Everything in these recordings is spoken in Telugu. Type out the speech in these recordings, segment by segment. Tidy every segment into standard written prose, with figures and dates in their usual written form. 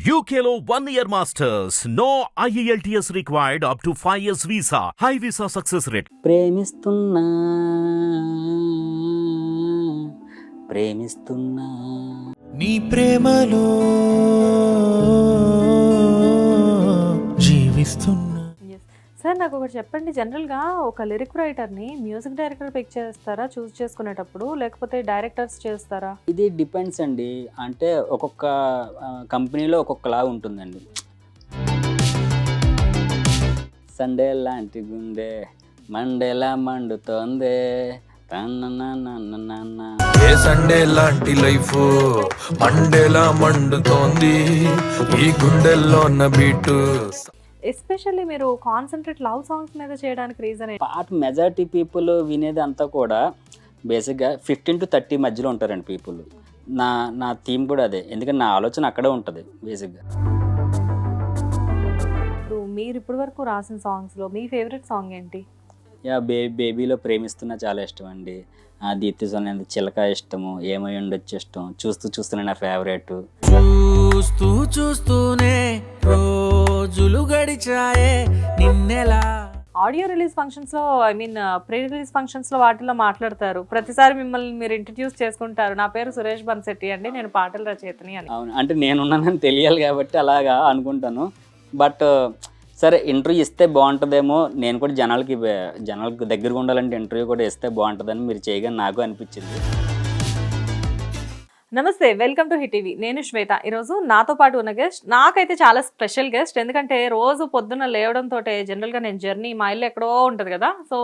UKLO 1 year masters. No IELTS required up to 5 years visa. High visa success rate. ప్రేమిస్తున్నా ప్రేమిస్తున్నా నీ ప్రేమలో జీవిస్తున్నా. సార్ నాకు ఒకటి చెప్పండి, జనరల్గా ఒక లిరిక్ రైటర్ని మ్యూజిక్ డైరెక్టర్ పిక్ చేస్తారా చూస్ చేసుకునేటప్పుడు, లేకపోతే డైరెక్టర్స్ చేస్తారా? ఇది డిపెండ్స్ అండి. అంటే ఒక్కొక్క కంపెనీలో ఒక్కొక్కలా ఉంటుందండి. సండే లాంటి గుండె మండేలా మండుతోందే తన్నననననన. ఏ సండే లాంటి లైఫ్ మండేలా మండుతోంది ఈ గుండెల్లోన బీటు. ఎస్పెషల్లీ మీరు కాన్సన్ట్రేట్ లవ్ సాంగ్స్ మీద చేయడానికి రీజన్ ఏంటి? పాట మెజారిటీ పీపుల్ వినేది అంతా కూడా బేసిక్గా 15 to 30 మధ్యలో ఉంటారండి పీపుల్. నా థీమ్ కూడా అదే, ఎందుకంటే నా ఆలోచన అక్కడే ఉంటుంది బేసిక్గా. ఇప్పుడు మీరు ఇప్పటి వరకు రాసిన సాంగ్స్లో మీ ఫేవరెట్ సాంగ్ ఏంటి? బేబీలో ప్రేమిస్తున్నా చాలా ఇష్టం అండి. దీప్తి సోనాలి చిలక ఇష్టము, ఏమై ఉండొచ్చు ఇష్టం, చూస్తూ చూస్తూనే నా ఫేవరెట్. చూస్తూ చూస్తూనే రోజులు గడిచాయే నిన్నెలా. ఆడియో రిలీజ్ ఫంక్షన్స్లో, ఐ మీన్ ప్రీ రిలీజ్ ఫంక్షన్స్లో వాటిల్లో మాట్లాడతారు, ప్రతిసారి మిమ్మల్ని మీరు ఇంట్రడ్యూస్ చేసుకుంటారు, నా పేరు సురేష్ బన్సెట్టి అండి, నేను పాటల రచయితని అని. అవును, అంటే నేనున్నానని తెలియాలి కాబట్టి అలాగా అనుకుంటాను. బట్ సరే, ఇంటర్వ్యూ ఇస్తే బాగుంటుందేమో, నేను కూడా జనాలకు దగ్గరగా ఉండాలంటే ఇంటర్వ్యూ కూడా ఇస్తే బాగుంటుందని మీరు చేయగానే నాకు అనిపించింది. నమస్తే, వెల్కమ్ టు హిట్ టీవీ. నేను శ్వేత. ఈరోజు నాతో పాటు ఉన్న గెస్ట్ నాకైతే చాలా స్పెషల్ గెస్ట్, ఎందుకంటే రోజు పొద్దున్న లేవడంతో జనరల్గా నేను జర్నీ, మా ఇల్లు ఎక్కడో ఉంటుంది కదా, సో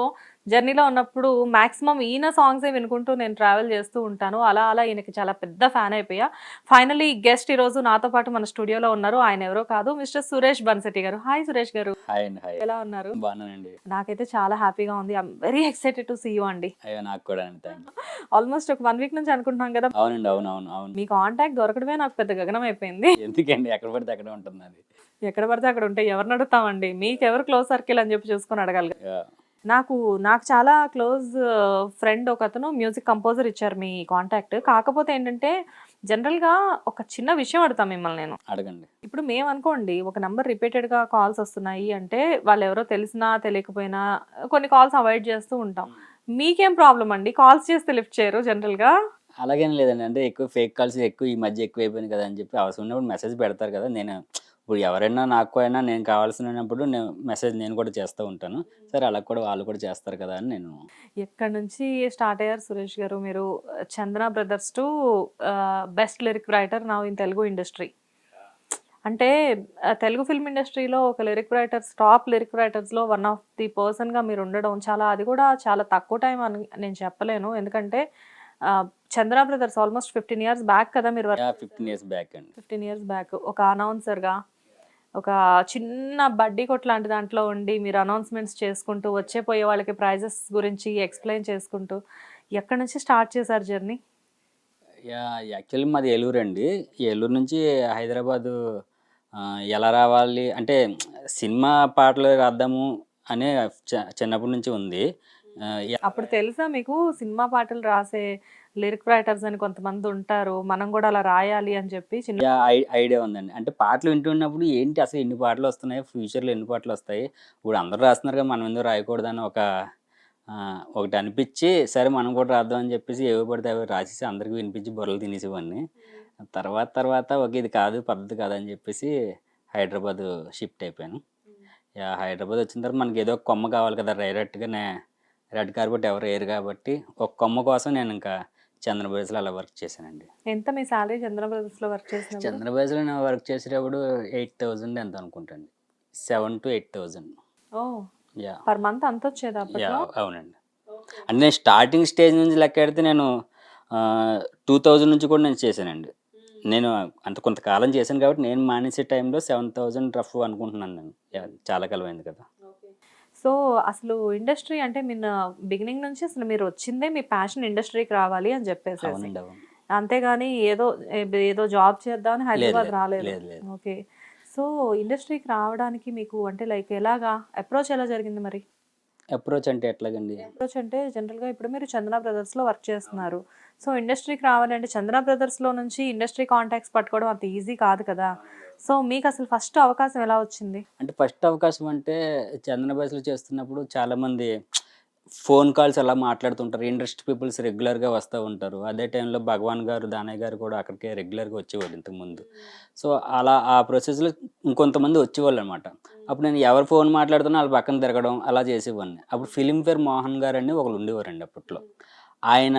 జర్నీలో ఉన్నప్పుడు మ్యాక్సిమం ఈయన సాంగ్సే వినుకుంటూ నేను ట్రావెల్ చేస్తూ ఉంటాను. అలా ఈయనకి చాలా పెద్ద ఫ్యాన్ అయిపోయా. ఫైనలీ గెస్ట్ ఈరోజు నాతో పాటు మన స్టూడియోలో ఉన్నారు. ఆయన ఎవరో కాదు, మిస్టర్ సురేష్ బన్సెట్టి గారు. హాయ్ సురేష్ గారు. హాయ్. ఎలా ఉన్నారు? బాగున్నానండి. నాకైతే చాలా హ్యాపీగా ఉంది. I'm very excited to see you అండి. అయ్యో, నాకు కూడా అండి. Thank you. ఆల్మోస్ట్ ఒక 1 వీక్ నుంచి అనుకుంటున్నాం కదా. అవునండి, అవును. మీ కాంటాక్ట్ దొరకడమే నాకు పెద్ద గగనం అయిపోయింది. ఎందుకండి, ఎక్కడ పడితే అక్కడ ఉంటుంది అది. ఎక్కడ పడితే అక్కడ ఉంటే ఎవరిని అడుగుతామండి, మీకు ఎవరు క్లోజ్ సర్కిల్ అని చెప్పి చూసుకొని అడగాలి. నాకు చాలా క్లోజ్ ఫ్రెండ్ ఒక అతను మ్యూజిక్ కంపోజర్ ఇచ్చారు మీ కాంటాక్ట్. కాకపోతే ఏంటంటే జనరల్గా ఒక చిన్న విషయం అడుగుతాం మిమ్మల్ని నేను. అడగండి. ఇప్పుడు మేము అనుకోండి, ఒక నెంబర్ రిపీటెడ్గా కాల్స్ వస్తున్నాయి అంటే వాళ్ళు ఎవరో తెలిసినా తెలియకపోయినా కొన్ని కాల్స్ అవాయిడ్ చేస్తూ ఉంటాం. మీకేం ప్రాబ్లం అండి, కాల్స్ చేస్తే లిఫ్ట్ చేయరు జనరల్గా? అలాగేం లేదండి, అంటే ఎక్కువ ఫేక్ కాల్స్ ఈ మధ్య ఎక్కువ అయిపోయింది కదా అని చెప్పి అవసరం ఉన్నప్పుడు మెసేజ్ పెడతారు కదా. నేను ఇప్పుడు ఎవరైనా నాకు అయినా నేను కావాల్సినప్పుడు నేను కూడా చేస్తూ ఉంటాను. సరే, అలా కూడా వాళ్ళు కూడా చేస్తారు కదా అని నేను. ఎక్కడి నుంచి స్టార్ట్ అయ్యారు సురేష్ గారు మీరు? Chandana brothers to best lyric writer now in Telugu industry. అంటే తెలుగు ఫిల్మ్ ఇండస్ట్రీలో ఒక లిరిక్ రైటర్స్, టాప్ లిరిక్ రైటర్స్లో వన్ ఆఫ్ ది పర్సన్గా మీరు ఉండడం అది కూడా చాలా తక్కువ టైం అని నేను చెప్పలేను. ఎందుకంటే చందన బ్రదర్స్ ఆల్మోస్ట్ 15 years బ్యాక్ కదా మీరు? 15 years బ్యాక్ అండి. 15 years బ్యాక్ ఒక అనౌన్సర్గా, ఒక చిన్న బడ్డీ కొట్ లాంటి దాంట్లో ఉండి మీరు అనౌన్స్మెంట్స్ చేసుకుంటూ, వచ్చే పోయే వాళ్ళకి ప్రైజెస్ గురించి ఎక్స్ప్లెయిన్ చేసుకుంటూ, ఎక్కడి నుంచి స్టార్ట్ చేశారు జర్నీ? యాక్చువల్లీ మాది ఏలూరు అండి. ఏలూరు నుంచి హైదరాబాదు ఎలా రావాలి అంటే సినిమా పాటలు రాద్దాము అనే చిన్నప్పటి నుంచి ఉంది. అప్పుడు తెలుసా మీకు సినిమా పాటలు రాసే లిరిక్ రైటర్స్ అని కొంతమంది ఉంటారు, మనం కూడా అలా రాయాలి అని చెప్పి? ఐడియా ఉందండి. అంటే పాటలు వింటున్నప్పుడు ఏంటి అసలు ఎన్ని పాటలు వస్తున్నాయి, ఫ్యూచర్లో ఎన్ని పాటలు వస్తాయి, ఇప్పుడు అందరూ రాస్తున్నారు కదా, మనం ఎందుకు రాయకూడదని ఒకటి అనిపించి, సరే మనం కూడా రాద్దాం అని చెప్పేసి ఏవో పడితే అవి రాసేసి అందరికీ వినిపించి బుర్రలు తినేసేవాడిని. తర్వాత ఓకే ఇది కాదు, పద్ధతి కాదని చెప్పేసి హైదరాబాద్ షిఫ్ట్ అయిపోయాను. హైదరాబాద్ వచ్చిన తర్వాత మనకి ఏదో ఒక కొమ్మ కావాలి కదా, డైరెక్ట్గా రెడ్ కార్పెట్ ఎవరు వేయరు కాబట్టి ఒక కొమ్మ కోసం నేను ఇంకా చంద్ర బ్రదర్స్లో అలా వర్క్ చేశానండి. ఎంత మీ సాలరీ చంద్ర బ్రదర్స్లో వర్క్ చేసిన? చంద్ర బ్రదర్స్లో నేను వర్క్ చేసేటప్పుడు 8,000 ఎంత అనుకుంటాను, 7,000 to 8,000. పర్ మంత్ అంత వచ్చేదా? అవునండి. అంటే నేను స్టార్టింగ్ స్టేజ్ నుంచి లెక్క పెడితే నేను 2,000 నుంచి కూడా నేను చేశానండి. నేను అంత కొంతకాలం చేశాను కాబట్టి నేను మానేసే టైంలో 7,000 రఫ్ అనుకుంటున్నాను నేను. చాలా కాలం అయింది కదా. సో అసలు ఇండస్ట్రీ అంటే మీరు బిగినింగ్ నుంచి అసలు మీరు వచ్చిందే మీ ప్యాషన్ ఇండస్ట్రీకి రావాలి అని చెప్పేసి, అంతేగాని ఏదో జాబ్ చేద్దామని హైదరాబాద్ రాలేదు. ఓకే. సో ఇండస్ట్రీకి రావడానికి మీకు అంటే లైక్ ఎలాగా అప్రోచ్ ఎలా జరిగింది మరి? అప్రోచ్ అంటే ఎట్లాగండి? అప్రోచ్ అంటే జనరల్గా ఇప్పుడు మీరు చందన బ్రదర్స్లో వర్క్ చేస్తున్నారు. సో ఇండస్ట్రీకి రావాలంటే చందన బ్రదర్స్లో నుంచి ఇండస్ట్రీ కాంటాక్ట్స్ పట్టుకోవడం అంత ఈజీ కాదు కదా. సో మీకు అసలు ఫస్ట్ అవకాశం ఎలా వచ్చింది? అంటే ఫస్ట్ అవకాశం అంటే చందన బస్సులో చేస్తున్నప్పుడు చాలామంది ఫోన్ కాల్స్ అలా మాట్లాడుతుంటారు. ఇండస్ట్రీ పీపుల్స్ రెగ్యులర్‌గా వస్తా ఉంటారు. అదే టైంలో భగవాన్ గారు, దానయ్య గారు కూడా అక్కడికే రెగ్యులర్‌గా వచ్చేవాళ్ళు ఇంతకుముందు. సో, అలా ఆ ప్రాసెస్‌లో ఇంకొంతమంది వచ్చేవాళ్ళనమాట. అప్పుడు నేను ఎవరు ఫోన్ మాట్లాడుతున్నా ఆళ్ళ పక్కన తిరగడం అలా చేసేవాడిని. అప్పుడు ఫిల్మ్‌ఫేర్ మోహన్ గారని ఒకళ్ళు ఉండేవారండి అప్పట్లో. ఆయన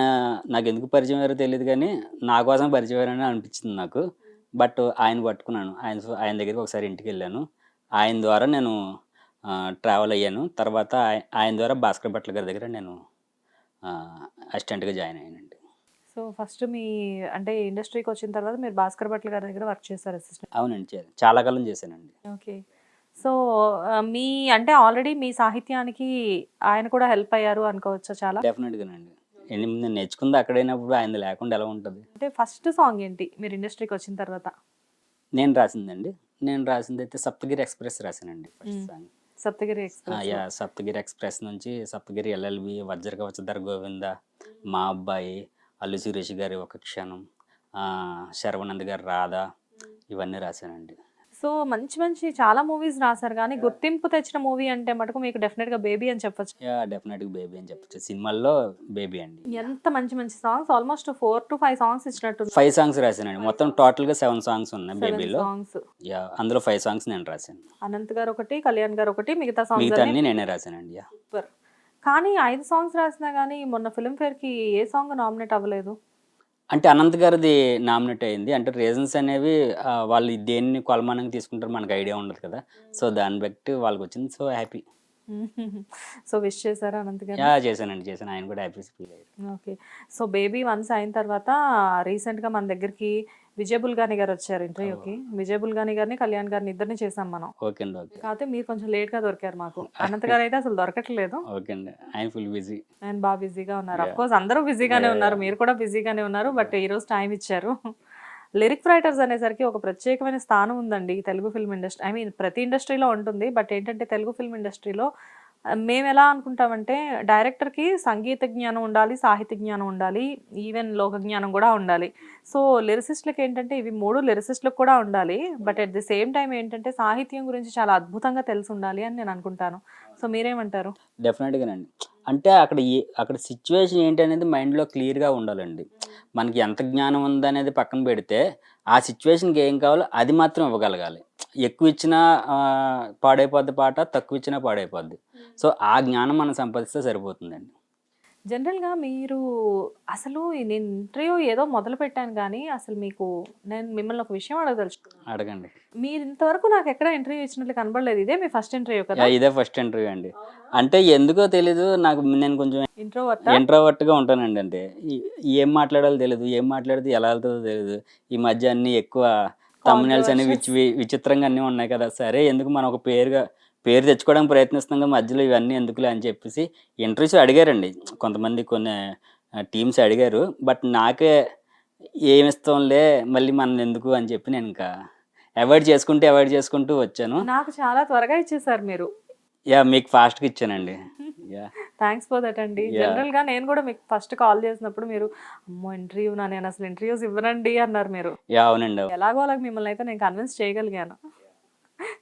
నాకెందుకు పరిచయం అయ్యారో తెలీదు గానీ, నా కోసం పరిచయం అయ్యారని అనిపించింది నాకు. బట్ ఆయన పట్టుకున్నాను. ఆయన దగ్గరికి ఒకసారి ఇంటికెళ్ళాను. ఆయన ద్వారా నేను ట్రావెల్ అయ్యాను. తర్వాత ఆయన ద్వారా భాస్కర్ భట్ల గారి దగ్గర నేను అసిస్టెంట్‌గా జాయిన్ అయ్యానండి. సో ఫస్ట్ మీ అంటే ఇండస్ట్రీకి వచ్చిన తర్వాత మీరు భాస్కర్ భట్ల గారి దగ్గర వర్క్ చేశారు అసిస్టెంట్. అవునండి. చాలా కాలం చేశానండి. ఓకే. సో మీ అంటే ఆల్రెడీ మీ సాహిత్యానికి ఆయన కూడా హెల్ప్ అయ్యారు అనుకోవచ్చా చాలా? డెఫినెట్‌గానండి. నేను నేర్చుకుంది అక్కడైనప్పుడు ఆయనది లేకుండా ఎలా ఉంటది? అంటే ఫస్ట్ సాంగ్ ఏంటి మీరు ఇండస్ట్రీకి వచ్చిన తర్వాత? నేను రాసిందండి. నేను రాసిందైతే 'సప్తగిరి ఎక్స్‌ప్రెస్' రాశానండి first song. Saptagiri express. Yeah! 'Saptagiri express' నుంచి 'సప్తగిరి ఎల్ఎల్‌బి', 'వజ్రకవచధర గోవింద', 'మా అబ్బాయి', 'అల్లు శిరీష్ గారి 'ఒక క్షణం', 'శర్వానంద్' గారి 'రాధ' ఇవన్నీ రాశానండి. సో మంచి మంచి చాలా మూవీస్ రాశారు కానీ గుర్తింపు తెచ్చిన మూవీ అంటే మటుకు మీకు డెఫినెట్‌గా 'బేబీ' అని చెప్పొచ్చు. యాహ్! డెఫినెట్‌గా 'బేబీ' అని చెప్పొచ్చు. సినిమాల్లో 'బేబీ' అండి. ఎంత మంచి మంచి సాంగ్స్ ఆల్మోస్ట్ 4-5 సాంగ్స్ ఇచ్చినట్టు 5 సాంగ్స్ రాశానండి. మొత్తం టోటల్‌గా 7 సాంగ్స్ ఉన్నాయి 7 'బేబీలో'. సాంగ్స్. యాహ్! అందులో 5 సాంగ్స్ నేను రాశాను. అనంత్ గారు ఒకటి, కళ్యాణ్ గారు ఒకటి, మిగతా సాంగ్స్ మిగతా అన్ని అన్నీ నేనే రాశానండి. యాహ్! సూపర్. కానీ 5 సాంగ్స్ రాసినా గానీ మొన్న ఫిల్మ్‌ఫేర్‌కి ఏ సాంగ్ నామినేట్ అవ్వలేదు? అంటే అనంత్ గారిది నామినేట్ అయింది. అంటే రీజన్స్ అనేవి వాళ్ళు దేన్ని కొలమానంగా తీసుకుంటారో మనకు ఐడియా ఉండదు కదా! సో, దాన్ని బట్టి వాళ్ళకొచ్చింది. So, happy. సో విష్ చేశారా అనంత్ గారు? యాహ్! చేశాను. ఆయన కూడా హ్యాపీ ఫీల్ అయ్యారు. ఓకే. సో 'బేబీ' వన్స్ అయిన తర్వాత రీసెంట్‌గా మన దగ్గరికి విజయ్ బుల్గాని గారు వచ్చారు ఇంటర్వ్యూకి. విజయ్ బుల్గాని గారిని, కళ్యాణ్ గారిని ఇద్దరిని చేసాం మనం. ఓకే అండి. ఓకే. కాకపోతే మీరు కొంచెం లేట్‌గా దొరికారు మాకు. అనంత్ గారు అయితే అసలు దొరకట్లేదు. ఓకే అండి. ఆయన ఫుల్ బిజీ. ఆయన బాగా బిజీగా ఉన్నారు. అఫ్కోర్స్ అందరూ బిజీగానే ఉన్నారు. మీరు కూడా బిజీగానే ఉన్నారు. బట్ ఈరోజు టైం ఇచ్చారు. లిరిక్ రైటర్స్ అనేసరికి ఒక ప్రత్యేకమైన స్థానం ఉందండి ఈ Telugu film industry. I mean ప్రతి ఇండస్ట్రీలో ఉంటుంది. బట్ ఏంటంటే తెలుగు ఫిల్మ్ ఇండస్ట్రీలో మేము ఎలా అనుకుంటామంటే డైరెక్టర్కి సంగీత జ్ఞానం ఉండాలి, సాహిత్య జ్ఞానం ఉండాలి, ఈవెన్ లోక జ్ఞానం కూడా ఉండాలి. సో లిరిసిస్ట్లకి ఏంటంటే ఇవి 3 లిరిసిస్ట్లకు కూడా ఉండాలి. But at the same time ఏంటంటే సాహిత్యం గురించి చాలా అద్భుతంగా తెలిసి ఉండాలి అని నేను అనుకుంటాను. సో మీరేమంటారు? డెఫినెట్‌గానండి. అంటే అక్కడ సిట్యుయేషన్ ఏంటనేది మైండ్‌లో క్లియర్‌గా ఉండాలండి. మనకి ఎంత జ్ఞానం ఉందనేది పక్కన పెడితే, ఆ సిట్యుయేషన్‌కి ఏం కావాలో అది మాత్రం ఇవ్వగలగాలి. ఎక్కువ ఇచ్చినా పాడైపోద్ది పాట, తక్కువ ఇచ్చినా పాడైపోద్ది. సో, ఆ జ్ఞానం మనం సంపాదిస్తే సరిపోతుందండి. జనరల్‌గా మీరు అసలు నేను ఇంటర్వ్యూ ఏదో మొదలుపెట్టాను గానీ, అసలు నేను మిమ్మల్ని ఒక విషయం అడగదలుచుకున్నాను. అడగండి. మీరు ఇంతవరకు నాకు ఎక్కడ ఇంటర్వ్యూ ఇచ్చినట్లు కనబడలేదు. ఇదే మీ ఫస్ట్ ఇంటర్వ్యూ కదా? యాహ్! ఇదే ఫస్ట్ ఇంటర్వ్యూ అండి. అంటే ఎందుకో తెలీదు నేను కొంచెం ఇంట్రోవర్టా? ఇంట్రోవర్ట్‌గా ఉంటానండి. అంటే ఏం మాట్లాడాలో తెలీదు. ఏం మాట్లాడితే ఎలా వెళ్తదో తెలీదు. ఈ మధ్య అన్నీ ఎక్కువ థంబ్‌నెయిల్స్ అనేవి విచిత్రంగా అన్నీ ఉన్నాయి కదా! సరే ఎందుకు మనం ఒక పేరు తెచ్చుకోవడానికి ప్రయత్నిస్తున్నాం కదా! మధ్యలో ఇవన్నీ ఎందుకులే అని చెప్పేసి ఇంటర్వ్యూస్ అడిగారండి. కొన్ని టీమ్స్ అడిగారు. బట్ నాకే ఏమిస్తాంలే మళ్ళీ మనదెందుకు అని చెప్పి నేను ఇంకా అవాయిడ్ చేసుకుంటూ వచ్చాను. నాకు చాలా త్వరగా ఇచ్చేసారు మీరు. యాహ్! మీకు ఫాస్ట్‌గా ఇచ్చానండి. యాహ్! థాంక్స్ ఫర్ దట్ అండి. యాహ్! జనరల్‌గా నేను కూడా మీకు ఫస్ట్ కాల్ చేసినప్పుడు మీరు అమ్మో! ఇంటర్వ్యూనా, నేను అసలు ఇంటర్వ్యూస్ ఇవ్వనండి అన్నారు మీరు. యాహ్! అవునండి. ఎలాగో అలాగ మిమ్మల్ని అయితే నేను కన్విన్స్ చేయగలిగాను.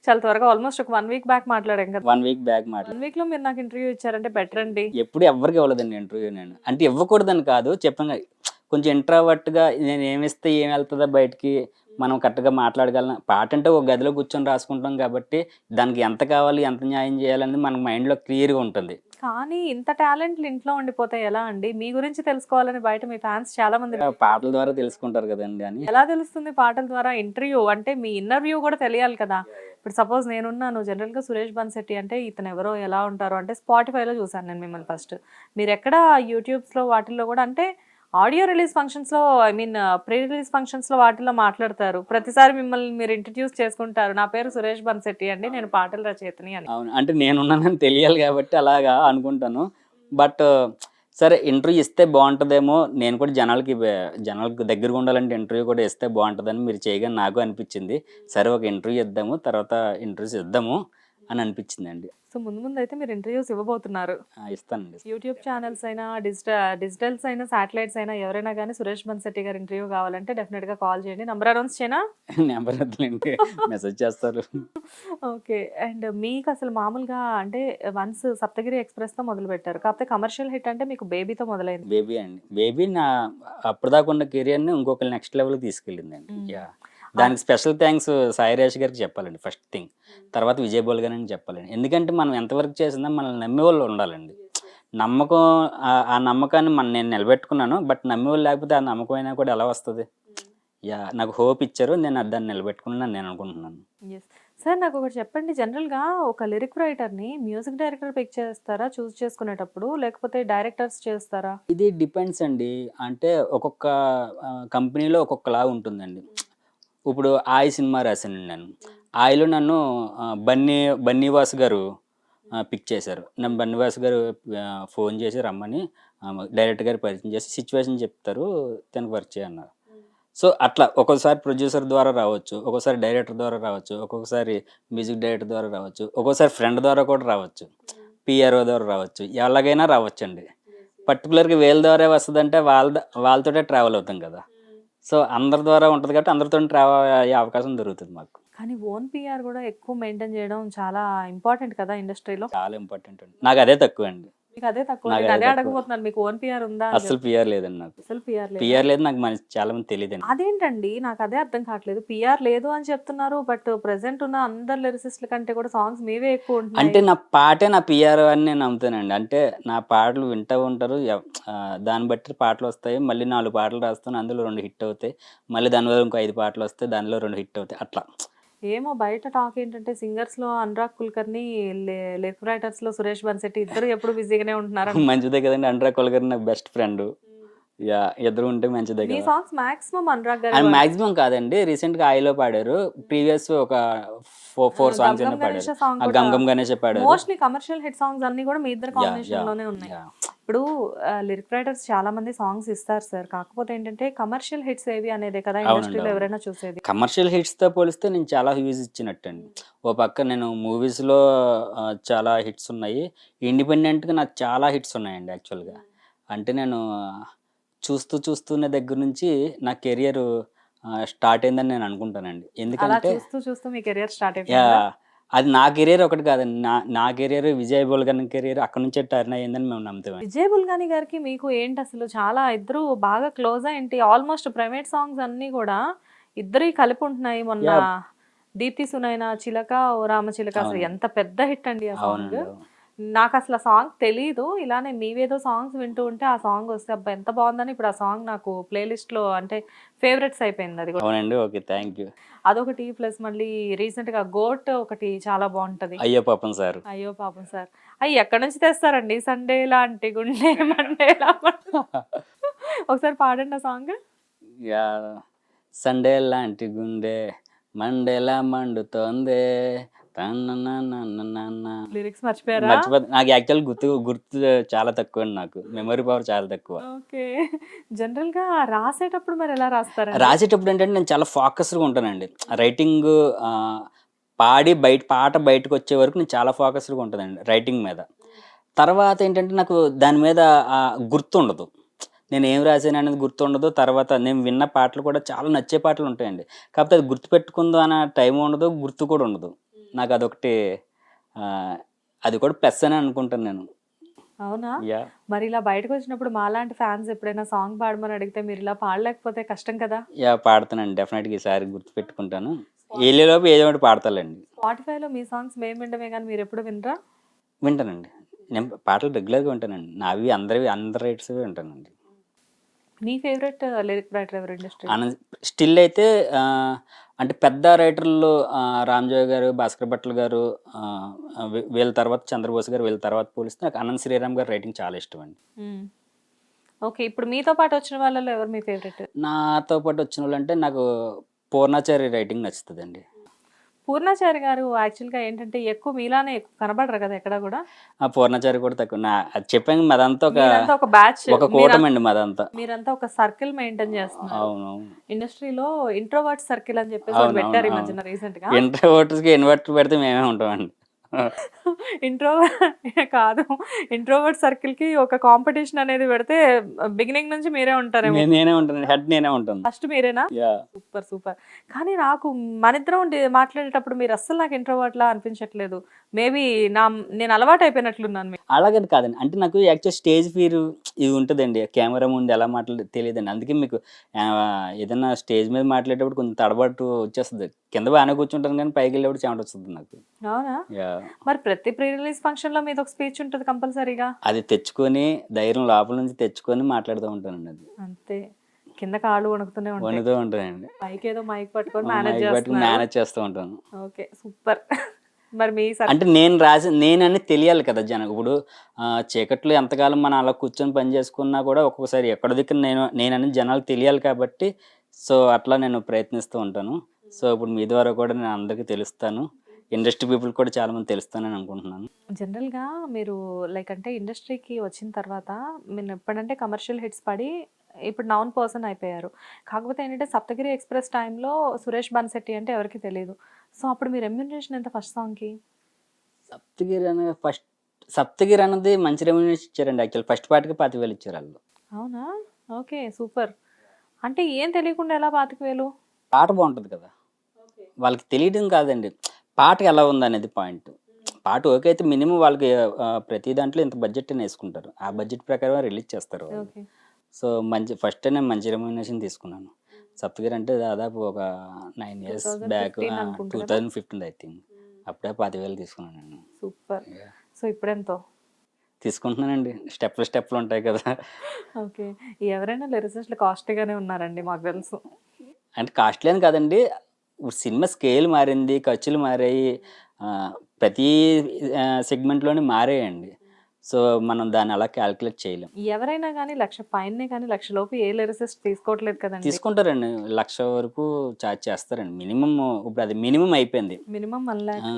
చాలా త్వరగా ఆల్మోస్ట్ ఒక 1 వీక్ బ్యాక్ మాట్లాడాం కదా! 1 వీక్ బ్యాక్ 1 వీక్‌లో మీరు నాకు ఇంటర్వ్యూ ఇచ్చారంటే బెటర్ అండి. ఎప్పుడు ఎవ్వరికి ఇవ్వలేదండి ఇంటర్వ్యూ నేను. అంటే ఇవ్వకూడదని కాదు. చెప్పాను కదా! కొంచెం ఇంట్రోవర్ట్‌గా నేను ఏమిస్తే ఏం వెళ్తదా బయటికి, మనం కరెక్ట్‌గా మాట్లాడగలం. పాట అంటే ఒక గదిలో కూర్చొని రాసుకుంటాం కాబట్టి, దానికి ఎంత కావాలి, ఎంత న్యాయం చేయాలనేది మనకు మైండ్‌లో క్లియర్‌గా ఉంటుంది. కానీ ఇంత టాలెంట్లు ఇంట్లో ఉండిపోతే ఎలా అండి? మీ గురించి తెలుసుకోవాలని బయట మీ ఫ్యాన్స్ చాలా మంది పాటల ద్వారా తెలుసుకుంటారు కదండీ అని. ఎలా తెలుస్తుంది పాటల ద్వారా? ఇంటర్వ్యూ అంటే మీ ఇన్నర్ వ్యూ కూడా తెలియాలి కదా! ఇప్పుడు సపోజ్ నేనున్నాను జనరల్‌గా సురేష్ బన్సెట్టి అంటే ఇతను ఎవరో ఎలా ఉంటారో అంటే స్పాటిఫైలో చూసాను నేను మిమ్మల్ని ఫస్ట్. మీరెక్కడ యూట్యూబ్స్‌లో వాటిల్లో కూడా అంటే ఆడియో రిలీజ్ ఫంక్షన్స్‌లో ఐ మీన్ ప్రీ రిలీజ్ ఫంక్షన్స్‌లో వాటిల్లో మాట్లాడతారు. ప్రతిసారి మిమ్మల్ని మీరు ఇంట్రడ్యూస్ చేసుకుంటారు. నా పేరు సురేష్ బన్సెట్టి అండి. నేను పాటల రచయితని అని. అవును. అంటే నేనున్నానని తెలియాలి కాబట్టి అలాగా అనుకుంటాను. బట్ సరే ఇంటర్వ్యూ ఇస్తే బావుంటదేమో, నేను కూడా జనాలకు దగ్గరగా ఉండాలంటే ఇంటర్వ్యూ కూడా ఇస్తే బావుంటదని మీరు చేయగానే నాకు అనిపించింది. సరే ఒక ఇంటర్వ్యూ ఇద్దాము, తర్వాత ఇంటర్వ్యూస్ ఇద్దాము అని అనిపించిందండి. సో ముందు ముందు అయితే మీరు ఇంటర్వ్యూస్ ఇవ్వబోతున్నారు. ఇస్తానండి. యూట్యూబ్ ఛానల్స్ అయినా, డిజిటల్స్ అయినా, శాటిలైట్స్ అయినా ఎవరైనా కానీ సురేష్ బన్సెట్టి గారి ఇంటర్వ్యూ కావాలంటే డెఫినెట్గా కాల్ చేయండి. నంబర్ అనౌన్స్ చేయనా? నెంబర్ వద్దులేండి, మెసేజ్ చేస్తారు. ఓకే. అండ్ మీకు అసలు మామూలుగా అంటే వన్స్ సప్తగిరి ఎక్స్‌ప్రెస్‌తో మొదలుపెట్టారు. కాకపోతే కమర్షియల్ హిట్ అంటే మీకు బేబీతో మొదలైంది. బేబీ అండి. బేబీ నా అప్పటిదాకా ఉన్న కెరియర్‌ని ఇంకొక నెక్స్ట్ లెవెల్‌కి తీసుకెళ్ళిందండి. యాహ్! దానికి స్పెషల్ థ్యాంక్స్ సాయి రాజ్ గారికి చెప్పాలండి ఫస్ట్ థింగ్. తర్వాత విజయ్ బోల్ గారికి చెప్పాలండి. ఎందుకంటే మనం ఎంతవరకు చేసినా మనల్ని నమ్మేవాళ్ళు ఉండాలండి. నమ్మకం ఆ నమ్మకాన్ని నేను నిలబెట్టుకున్నాను. బట్ నమ్మేవాళ్ళు లేకపోతే ఆ నమ్మకం అయినా కూడా ఎలా వస్తది? యాహ్! నాకు హోప్ ఇచ్చారు. నేను దాన్ని నిలబెట్టుకున్నానని నేను అనుకుంటున్నాను. యెస్. సార్ నాకొకటి చెప్పండి. జనరల్‌గా ఒక లిరిక్ రైటర్‌ని మ్యూజిక్ డైరెక్టర్ పిక్ చేస్తారా చూజ్ చేసుకునేటప్పుడు? లేకపోతే డైరెక్టర్స్ చేస్తారా? ఇది డిపెండ్స్ అండి. అంటే ఒక్కొక్క కంపెనీలో ఒక్కొక్కలాగా ఉంటుందండి. ఇప్పుడు 'ఆయి' సినిమా రాశానండి నేను. 'ఆయి'లో నన్ను బన్నీవాస్ గారు పిక్ చేశారు. నన్ను బన్నీవాస్ గారు ఫోన్ చేసి రమ్మని డైరెక్టర్ గారికి పరిచయం చేసి సిచ్యువేషన్ చెప్తారు, తనకి వర్క్ చేయన్నారు. సో అట్లా ఒక్కోసారి ప్రొడ్యూసర్ ద్వారా రావచ్చు, ఒక్కోసారి డైరెక్టర్ ద్వారా రావచ్చు, ఒక్కొక్కసారి మ్యూజిక్ డైరెక్టర్ ద్వారా రావచ్చు, ఒక్కోసారి ఫ్రెండ్ ద్వారా కూడా రావచ్చు, పిఆర్ఓ ద్వారా రావచ్చు, ఎలాగైనా రావచ్చండి. పర్టికులర్గా వీళ్ళ ద్వారా వస్తుందంటే వాళ్ళతోటే ట్రావెల్ అవుతాం కదా. సో అందరి ద్వారా ఉంటుంది కాబట్టి అందరితో ట్రావెల్ అయ్యే అవకాశం దొరుకుతుంది మాకు. కానీ ఓన్ పీఆర్ కూడా ఎక్కువ మెయింటైన్ చేయడం చాలా ఇంపార్టెంట్ కదా ఇండస్ట్రీలో. చాలా ఇంపార్టెంట్ అండి. నాకు అదే తక్కువ అండి. మీకు అదే తక్కువ. నాకు నేను అదే అదే తక్కువ. అడగబోతున్నాను. మీకు ఓన్ పీఆర్ ఉందా అని అస్సలు పిఆర్ లేదండి నాకు. అసలు పీఆర్ లేదు. పిఆర్ లేదు. నాకు చాలా మంది తెలియదండి. అదేంటండి నాకు అదే అర్థం కావట్లేదు. పీఆర్ లేదు అని చెప్తున్నారు. బట్ ప్రెసెంట్ ఉన్న అందరు లిరిసిస్ట్ల కంటే కూడా సాంగ్స్ మీవే ఎక్కువ అంటే ఉంటున్నాయి. నా పాటే నా పిఆర్ అని నేను నమ్ముతానండి. అంటే నా పాటలు వింటూ ఉంటారు. దాన్ని బట్టి పాటలు వస్తాయి. మళ్ళీ 4 పాటలు రాస్తాను, అందులో 2 హిట్ అవుతాయి. మళ్ళీ దాని వల్ల ఇంకో 5 పాటలు వస్తాయి, దానిలో 2 హిట్ అవుతాయి. అట్లా ఏమో బయట టాక్ ఏంటంటే సింగర్స్ లో అనురాగ్ కుల్కర్ని, లిరిక్ రైటర్స్ లో సురేష్ బన్సెట్టి ఇద్దరు ఎప్పుడు బిజీగానే ఉంటున్నారు. మంచిదే కదండి. అనురాగ్ కుల్కర్ని నాకు బెస్ట్ ఫ్రెండ్. యా, ఇద్దరు ఉంటే మంచిదే మీ కదా. సాంగ్స్ మాక్సిమం అనురాగ్ అండ్ గారు మాక్సిమం కాదండి, రీసెంట్గా ఆయిలో పాడారు. ప్రీవియస్ ఒక 4 సాంగ్స్ గంగం పాడారు. గణేష సాంగ్ ఆ కూడా గంగం గణేష్ పాడారు. మోస్ట్లీ కమర్షియల్ హిట్ సాంగ్స్ అన్ని కూడా మీ ఇద్దరు యా కాంబినేషన్ యా లోనే ఉన్నాయి. యా ఇప్పుడు లిరిక్ రైటర్స్ చాలా మంది సాంగ్స్ ఇస్తారు సార్. కాకపోతే ఏంటంటే కమర్షియల్ హిట్స్ ఏవి అనేదే కదా అవునండి, ఇండస్ట్రీలో అవును. ఎవరైనా చూసేది. కమర్షియల్ హిట్స్తో పోలిస్తే నేను చాలా హ్యూజ్ ఇచ్చినట్టండి. ఓ పక్క నేను మూవీస్లో చాలా హిట్స్ ఉన్నాయి. ఇండిపెండెంట్గా నాకు చాలా హిట్స్ ఉన్నాయండి యాక్చువల్గా. అంటే నేను చూస్తూనే దగ్గర నుంచి నా కెరియర్ స్టార్ట్ అయిందని నేను అనుకుంటానండి. అలా ఎందుకంటే చూస్తూ మీ కెరియర్ స్టార్ట్ యా అయిపోయిందా? అది నా కెరియర్ ఒకటి కాదండి. నా కెరియర్ విజయ్ బోల్గన్ కెరియర్ అక్కడ నుంచే టర్న్ అయ్యిందని మేము నమ్ముతామండి. విజయ్ బుల్గాని గారికి మీకు ఏంటి అసలు చాలా ఇద్దరు బాగా క్లోజ్ ఏంటి? ఆల్మోస్ట్ ప్రైవేట్ సాంగ్స్ అన్ని కూడా ఇద్దరి కలిపి ఉంటున్నాయి. మొన్న యా దీప్తి సునైన చిలక ఓ రామ చిలక అసలు అవునండి, ఎంత పెద్ద హిట్ అండి ఆ సాంగ్. అవునండి, అవును. నాకు అసలు ఆ సాంగ్ తెలీదు. ఇలానే మీవేదో సాంగ్స్ వింటూ ఉంటే ఆ సాంగ్ వస్తే అబ్బా ఎంత బాగుందని ఇప్పుడు ఆ సాంగ్ నాకు ప్లేలిస్ట్ లో అంటే ఫేవరెట్స్ అయిపోయింది అది కూడా. అవునండి, ఓకే, థ్యాంక్ యూ. అదొకటి ప్లస్ మళ్ళీ రీసెంట్ గా గోట్ ఒకటి చాలా బాగుంటది. అయ్యో పాపం సార్. అయ్యో పాపం సార్. అయ్యి ఎక్కడి నుంచి తెస్తారండి? సండే లాంటి గుండె మండేలా ఒకసారి పాడండి ఆ సాంగ్. యా సండే లాంటి గుండె మండేలా మండుతోందే తననననననన. లిరిక్స్ మర్చిపోయారా? మర్చిపోతే నాకు యాక్చువల్ గుర్తు చాలా తక్కువ అండి. నాకు మెమరీ పవర్ చాలా తక్కువ. ఓకే. జనరల్ గా రాసేటప్పుడు మరి ఎలా రాస్తారండి? రాసేటప్పుడు ఏంటంటే నేను చాలా ఫోకస్డ్గా ఉంటానండి. రైటింగ్ పాట బయటకు వచ్చే వరకు నేను చాలా ఫోకస్డ్గా ఉంటానండి రైటింగ్ మీద. తర్వాత ఏంటంటే నాకు దాని మీద గుర్తుండదు. నేను ఏం రాశాను అనేది గుర్తుండదు. తర్వాత నేను విన్న పాటలు కూడా చాలా నచ్చే పాటలు ఉంటాయండి. కాకపోతే అది గుర్తుపెట్టుకుందాం అన్న టైం ఉండదు, గుర్తు కూడా ఉండదు. నాకు అదొకటి అది కూడా ప్లస్ అని అనుకుంటాను నేను. అవునా? యా మరి ఇలా బయటకు వచ్చినప్పుడు మాలాంటి ఫ్యాన్స్ ఎప్పుడైనా సాంగ్ పాడమని అడిగితే మీరు ఇలా పాడలేకపోతే కష్టం కదా? యా పాడతానండి, డెఫినెట్గా ఈసారి గుర్తుపెట్టుకుంటాను. వెళ్ళేలోపు ఏదో ఒకటి పాడతానండి. స్పాటిఫైలో మీ సాంగ్స్ మేము వినడమే కానీ మీరు ఎప్పుడు వినరా? వింటానండి. నేను పాటలు రెగ్యులర్గా వింటానండి. నావి అందరి రైట్స్ వింటానండి. మీ ఫేవరెట్ లిరిక్ రైటర్ ఎవరు ఇండస్ట్రీ? స్టిల్ అయితే అంటే పెద్ద రైటర్లు రామ్జోయ్ గారు, భాస్కర్ భట్ల గారు, వీళ్ళ తర్వాత చంద్రబోస్ గారు, వీళ్ళ తర్వాత పోలిస్తే నాకు అనంత్ శ్రీరామ్ గారు రైటింగ్ చాలా ఇష్టం అండి. ఓకే. ఇప్పుడు మీతో పాటు వచ్చిన వాళ్ళలో ఎవరు మీ ఫేవరెట్? నాతో పాటు వచ్చిన వాళ్ళు అంటే నాకు పూర్ణాచారి రైటింగ్ నచ్చుతుందండి. పూర్ణాచారి గారు యాక్చువల్గా ఏంటంటే ఎక్కువ మీలానే ఎక్కువ కనబడరు కదా ఎక్కడ కూడా. ఆ పూర్ణాచారి కూడా తక్కువ. అది చెప్పాను, మాదంతా మీరంతా ఒక బ్యాచ్, ఒక కూటమండి మాదంతా. మీరంతా ఒక సర్కిల్ మెయింటైన్ చేస్తున్నారు. అవునవును, ఇండస్ట్రీలో ఇంట్రోవర్ట్ సర్కిల్ అని చెప్పేసి ఒకటి పెట్టారు ఈ మధ్యన రీసెంట్ గా. ఇంట్రోవర్ట్స్కి ఇన్వర్టర్ పెడితే మేమే ఉంటామండి. కాదు, ఇంట్రోవర్ట్ సర్కిల్కి ఒక కాంపిటీషన్ అనేది పెడితే బిగినింగ్ నుంచి మీరే ఉంటారేమో. నేనే ఉంటాను, హెడ్ నేనే ఉంటాను. ఫస్ట్ మీరేనా? Yeah super super. కానీ నాకు మనిద్దరం మాట్లాడేటప్పుడు మీరు అస్సలు నాకు ఇంట్రోవర్ట్ లా అనిపించట్లేదు. మేబీ నేను అలవాటు అయిపోయినట్లున్నాను మీకు. అలాగని కాదండి, అంటే నాకు యాక్చువల్ స్టేజ్ ఫీర్ ఇది ఉంటుందండి. కెమెరా ముందు ఎలా తెలియదండి. అందుకే మీకు ఏదైనా స్టేజ్ మీద మాట్లాడేటప్పుడు కొంచెం తడబట్టు వచ్చేస్తుంది. కింద బాగానే కూర్చుంటాను కానీ పైకి వెళ్ళేప్పుడు చెమట వస్తుంది నాకు. అవునా? యా మరి ప్రతి ప్రీ రిలీజ్ ఫంక్షన్ లో మీద ఒక స్పీచ్ ఉంటుంది కంపల్సరీగా. అది తెచ్చుకొని ధైర్యం లోపల నుంచి తెచ్చుకొని మాట్లాడుతూ ఉంటానండి. అది అంతే, కింద కాళ్ళు వణుకుతూనే ఉంటాయి, వణుతూ ఉంటానండి. పైకి ఏదో మైక్ పట్టుకొని మేనేజ్ చేస్తున్నారు. మేనేజ్ చేస్తూ ఉంటాను. Okay super. మరి మీ అంటే నేనని తెలియాలి కదా జనం. ఇప్పుడు చీకట్లో ఎంతకాలం మనం అలా కూర్చొని పని చేసుకున్నా కూడా ఒక్కొక్కసారి ఎక్కడ దిక్కున నేనని జనాలకు తెలియాలి కాబట్టి సో అట్లా నేను ప్రయత్నిస్తూ ఉంటాను. సో ఇప్పుడు మీ ద్వారా కూడా నేను అందరికీ తెలుస్తాను, ఇండస్ట్రీ పీపుల్ కూడా చాలా మంది తెలుస్తానని అనుకుంటున్నాను. జనరల్గా మీరు లైక్ అంటే ఇండస్ట్రీకి వచ్చిన తర్వాత మీరు ఎప్పుడంటే కమర్షియల్ హిట్స్ పడి ఇప్పుడు నౌన్ పర్సన్ అయిపోయారు. కాకపోతే ఏంటంటే సప్తగిరి ఎక్స్ప్రెస్ టైంలో సురేష్ బన్సెట్టి అంటే ఎవరికి తెలియదు. సో అప్పుడు మీ రెమ్యూనరేషన్ ఎంత ఫస్ట్ సాంగ్కి? సప్తగిరి అన్నది మంచి రెమ్యూనరేషన్ ఇచ్చారండి. యాక్చువల్ ఫస్ట్ పార్ట్కి 25,000 ఇచ్చారు వాళ్ళు. అవునా? Okay super. అంటే ఏం తెలియకుండా ఎలా 25,000? పాట బాగుంటుంది కదా, వాళ్ళకి తెలియడం కాదండి, పాటకి ఎలా ఉందనేది పాయింట్. పాట ఓకే అయితే మినిమం వాళ్ళకి ప్రతి దాంట్లో ఇంత బడ్జెట్ అని వేసుకుంటారు. ఆ బడ్జెట్ ప్రకారం రిలీజ్ చేస్తారు వాళ్ళు. ఓకే. సో ఫస్ట్ నేను మంచి రెమ్యూనరేషన్ తీసుకున్నాను. సప్తగిరి అంటే దాదాపు ఒక 9 years బ్యాక్, 2015 అనుకుంటా కదా? 2015 ఐ థింక్. అప్పుడే 25,000 తీసుకున్నాను నేను. సూపర్. Yeah. సో ఇప్పుడెంతో? తీసుకుంటున్నానండి, స్టెప్లు ఉంటాయి కదా. ఓకే. ఎవరైనా లిరిసిస్ట్లు కాస్ట్లీగానే ఉన్నారండి మాకు తెలుసు. అంటే కాస్ట్లీ అని కాదండి, ఇప్పుడు సినిమా స్కేల్ మారింది, ఖర్చులు మారాయి, ప్రతి సెగ్మెంట్లోనే మారాయండి. సో మనం దాన్ని అలా క్యాల్కులేట్ చేయలేం. ఎవరైనా కానీ 1,00,000 పైనే కానీ 1,00,000 లోపు ఏ లిరిసిస్ట్ తీసుకోవట్లేదు కదండి. తీసుకుంటారండి, 1,00,000 వరకు ఛార్జ్ చేస్తారండి మినిమం. ఇప్పుడు అది మినిమం అయిపోయింది. Minimum 1 lakh. ఆ,